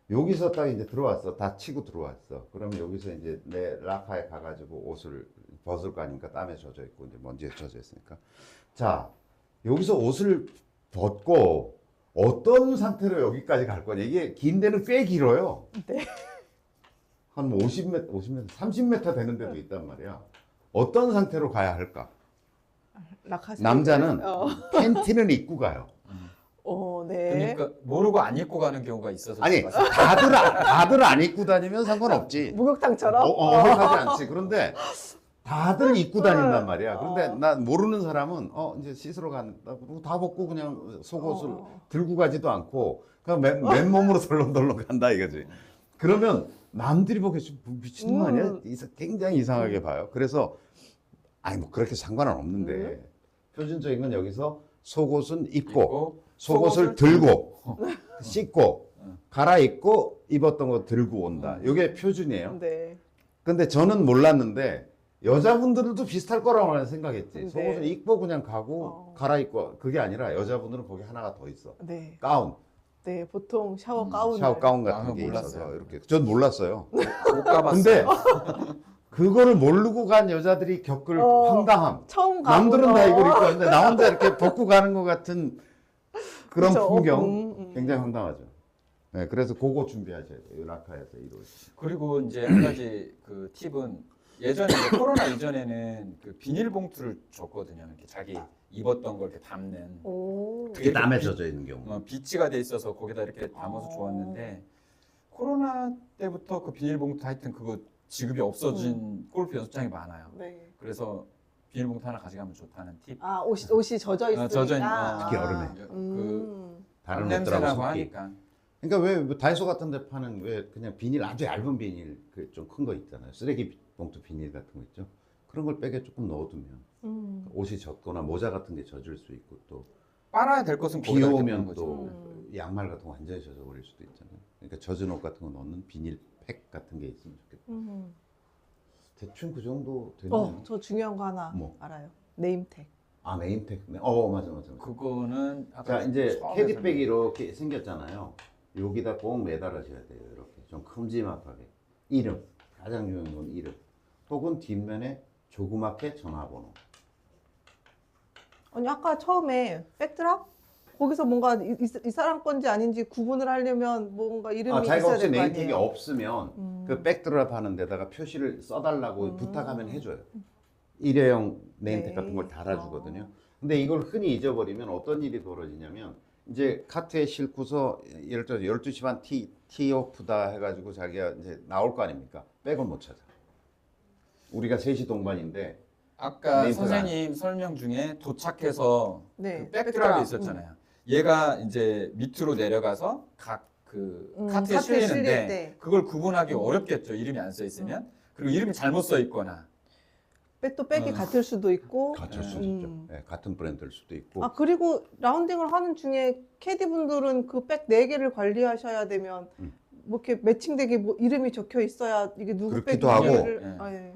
여기서 딱 이제 들어왔어. 다 치고 들어왔어. 그러면 여기서 이제 내 라카에 가가지고 옷을 벗을 거 아닙니까? 땀에 젖어 있고 이제 먼지에 젖어 있으니까. 자, 여기서 옷을 벗고 어떤 상태로 여기까지 갈 거냐. 이게 긴 데는 꽤 길어요. 네. 한 50m, 30m 되는 데도 있단 말이야. 어떤 상태로 가야 할까? 락하시는 남자는 거예요? 팬티는 입고 가요. 네. 그러니까 모르고 안 입고 가는 경우가 있어서 아니 그런 것 같아요. 다들 안 입고 다니면 상관없지. 목욕탕처럼? 어색하지 않지. 그런데 다들 입고 다닌단 말이야. 그런데 난 모르는 사람은 이제 씻으러 간다 그러고 다 벗고 그냥 속옷을 들고 가지도 않고 그냥 맨몸으로 덜렁덜렁 간다 이거지. 그러면 남들이 보기에 미친놈 아니야? 굉장히 이상하게 봐요. 그래서 아니 뭐 그렇게 상관은 없는데 표준적인 건 여기서 속옷은 입고 속옷을 들고 씻고 갈아입고 입었던 거 들고 온다. 이게 표준이에요. 네. 근데 저는 몰랐는데 여자분들도 비슷할 거라고 생각했지. 네. 속옷을 입고 그냥 가고 갈아입고 그게 아니라 여자분들은 거기 하나가 더 있어. 네. 가운. 네, 보통 샤워 가운. 샤워 가운 같은 아, 게 몰랐어요. 있어서 이렇게. 전 몰랐어요. 못 가봤어요. 근데 그거를 모르고 간 여자들이 겪을 황당함. 처음 가고 남들은 다 이걸 입고 왔는데 나 혼자 이렇게 벗고 가는 것 같은 그런 그쵸. 풍경 굉장히 황당하죠. 네, 그래서 그거 준비하셔야 돼요. 라카에서 이루어지. 그리고 이제 한 가지 그 팁은 예전에 이제 코로나 이전에는 그 비닐봉투를 줬거든요. 이렇게 자기 입었던 걸 이렇게 담는. 오. 그게 땀에 젖어 있는 경우. 비치가 돼 있어서 거기다 이렇게 담아서 주었는데 코로나 때부터 그 비닐봉투 하여튼 그거 지급이 없어진 골프 연습장이 많아요. 네. 그래서 비닐봉투 하나 가져가면 좋다는 팁. 아, 옷이 젖어 있으니까. 젖어 특히 여름에. 다른 냄새 옷들하고 나고 섞기. 하니까. 그러니까 왜뭐 다이소 같은 데 파는 왜 그냥 비닐 아주 얇은 비닐 그 좀 큰 거 있잖아요. 쓰레기 봉투 비닐 같은 거 있죠. 그런 걸 백에 조금 넣어두면 옷이 젖거나 모자 같은 게 젖을 수 있고 또 빨아야 될 것은 비 거기다 이렇게 오면 넣는 거죠. 또 양말 같은 거 완전히 젖어버릴 수도 있잖아요. 그러니까 젖은 옷 같은 거 넣는 비닐팩 같은 게 있으면 좋겠다. 대충 그 정도 되네요. 저 중요한 거 하나 뭐? 알아요. 네임택. 아 네임택. 네. 맞아. 그거는 자 이제 처음에 캐디백이 이렇게 생겼잖아요. 여기다 꼭 매달으셔야 돼요. 이렇게 좀 큼지막하게 이름 가장 중요한 건 이름 혹은 뒷면에 조그맣게 전화번호. 아니 아까 처음에 백드랍 거기서 뭔가 이 사람 건지 아닌지 구분을 하려면 뭔가 이름이 자기가 있어야 혹시 될 거 네임택이 아니에요. 없으면 그 백드랍 하는 데다가 표시를 써달라고 부탁하면 해줘요. 일회용 네임택 네. 같은 걸 달아주거든요. 근데 이걸 흔히 잊어버리면 어떤 일이 벌어지냐면 이제 카트에 싣고서 예를 들어서 12시 반 티오프다 해가지고 자기가 이제 나올 거 아닙니까? 백을 못 찾아. 우리가 3시 동반인데 아까 네임택을 선생님 설명 중에 도착해서 네, 그 백드랍이 있었잖아요. 얘가 이제 밑으로 내려가서 각 그 카트에 카트에 실릴 실리는데 때. 그걸 구분하기 어렵겠죠. 이름이 안 써 있으면. 그리고 이름이 잘못 써 있거나. 또 백이 같을 수도 있고. 같을 수도 있죠. 네, 같은 브랜드일 수도 있고. 아 그리고 라운딩을 하는 중에 캐디분들은 그 백 4개를 관리하셔야 되면 뭐 이렇게 매칭되게 뭐 이름이 적혀 있어야 이게 누구 그렇기도 백인지를 하고. 예.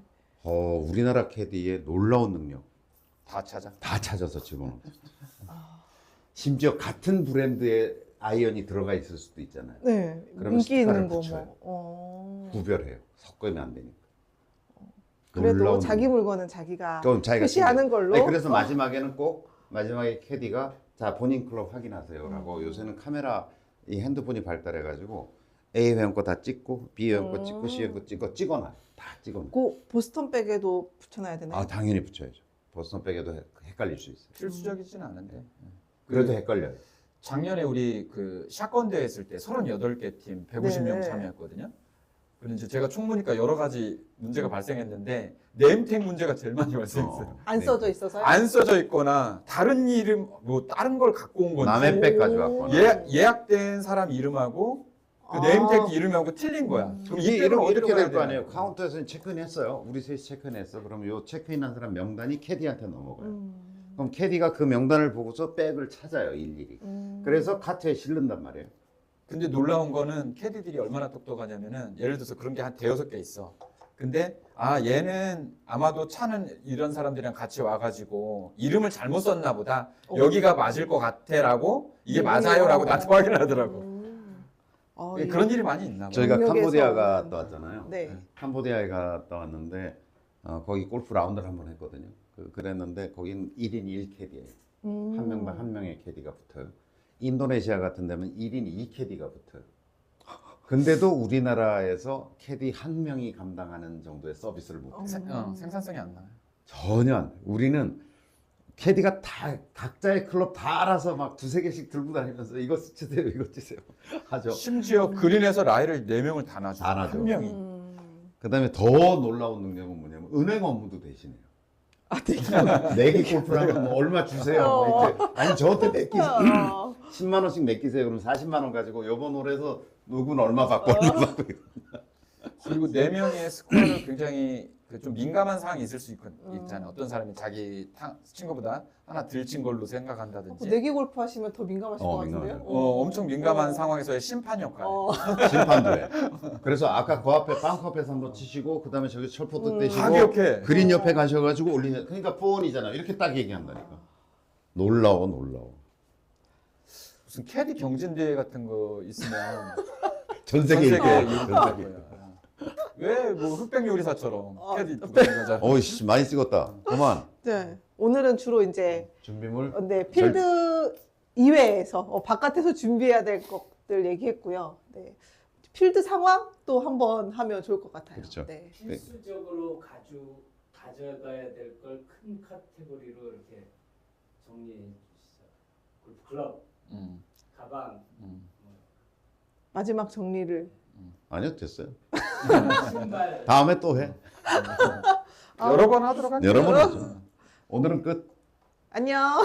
우리나라 캐디의 놀라운 능력. 다 찾아. 다 찾아서 집어넣어. 심지어 같은 브랜드의 아이언이 들어가 있을 수도 있잖아요. 네. 그러면 인기 있는 스티커를 거 붙여요. 뭐. 구별해요. 섞으면 안 되니까. 그래도 놀라운 자기 능력. 물건은 자기가 그럼 자기가 표시하는 챙겨요. 걸로. 아니, 그래서 마지막에는 꼭 마지막에 캐디가 자 본인 클럽 확인하세요라고 요새는 카메라 이 핸드폰이 발달해가지고 A 회원 거 다 찍고 B 회원 거 찍고 C 회원 거 찍고 찍어놔. 다 찍어놔. 그 보스턴 백에도 붙여놔야 되나요? 아 당연히 붙여야죠. 보스턴 백에도 헷갈릴 수 있어요. 필수적이진 않은데. 그래도 헷갈려요. 작년에 우리 그 샷건 대회 했을 때 38개 팀 150명 네. 참여했거든요. 그런데 이제 제가 총 보니까 여러 가지 문제가 발생했는데 네임택 문제가 제일 많이 발생했어요. 안 네. 써져 있어서요? 안 써져 있거나 다른 이름 뭐 다른 걸 갖고 온 건지 남의 백 가져왔거나. 예약된 사람 이름하고 그 아. 네임택 이름하고 틀린 거야. 그럼 이 백을 어디로 이렇게 가야 될 거 아니에요. 되나요? 카운터에서는 체크인했어요. 우리 셋이 체크인했어. 그럼 요 체크인한 사람 명단이 캐디한테 넘어가요. 그럼 캐디가 그 명단을 보고서 백을 찾아요 일일이. 그래서 카트에 실른단 말이에요. 근데 놀라운 거는 캐디들이 얼마나 똑똑하냐면은 예를 들어서 그런 게 한 대여섯 개 있어. 근데 얘는 아마도 차는 이런 사람들이랑 같이 와가지고 이름을 잘못 썼나 보다. 여기가 맞을 것 같아라고 이게 맞아요라고 나한테 확인하더라고. 그런 일이 많이 있나 봐요. 저희가 능력에서- 캄보디아 갔다 왔잖아요. 네. 캄보디아에 갔다 왔는데 거기 골프 라운드를 한번 했거든요. 그랬는데 거긴 1인 1캐디예요. 한 명당 한 명의 캐디가 붙어요. 인도네시아 같은 데는 1인 2캐디가 붙어요. 근데도 우리나라에서 캐디 한 명이 감당하는 정도의 서비스를 못해요. 생산성이 안 나요. 전혀 안 돼요. 우리는 캐디가 다 각자의 클럽 다 알아서 막 두세 개씩 들고 다니면서 이거 치세요, 이거 치세요 하죠. 심지어 그린에서 라이를 4명을 다 놔줘. 다 놔줘. 한 명이. 그다음에 더 놀라운 능력은 뭐냐면 은행 업무도 대신해요. 아, 되게. 내기 골프를 하면 뭐 얼마 주세요. 뭐 이렇게. 아니 저한테 맡기세요. 10만 원씩 맡기세요. 그럼 40만 원 가지고 요번 홀에서 누구는 얼마 받고 얼마 받고. 그리고 4명의 스코어를 굉장히 그좀 민감한 상황이 있을 수 있잖아요. 어떤 사람이 자기 친구보다 하나 덜 친 걸로 생각한다든지. 내기 골프 하시면 더 민감하실 것 같은데요? 민감해요. 엄청 민감한 상황에서의 심판 역할. 심판도 해. 그래서 아까 그 앞에 벙커 앞에서 한번 치시고 그다음에 저기 철포트 떼시고 다 기억해. 그린 옆에 가셔가지고 올리는. 그러니까 포원이잖아. 이렇게 딱 얘기한다니까. 놀라워. 무슨 캐디 경진대회 같은 거 있으면 전 세계 전 세계 일등. 일등 할 거야. 왜 뭐 흑백 요리사처럼 캐디 두고 다니는 거잖아. 어이씨 많이 찍었다. 그만. 네. 오늘은 주로 이제 준비물. 네, 필드 이외에서 바깥에서 준비해야 될 것들 얘기했고요. 네. 필드 상황 또 한번 하면 좋을 것 같아요. 그렇죠. 네. 필수적으로 가져가야 될 걸 큰 카테고리로 이렇게 정리해 주시죠. 골프 클럽, 가방, 마지막 정리를. 아니요 됐어요. 신발. 다음에 또 해. 여러 번 하도록 할게요. 여러 번 하죠. 오늘은 끝. 안녕.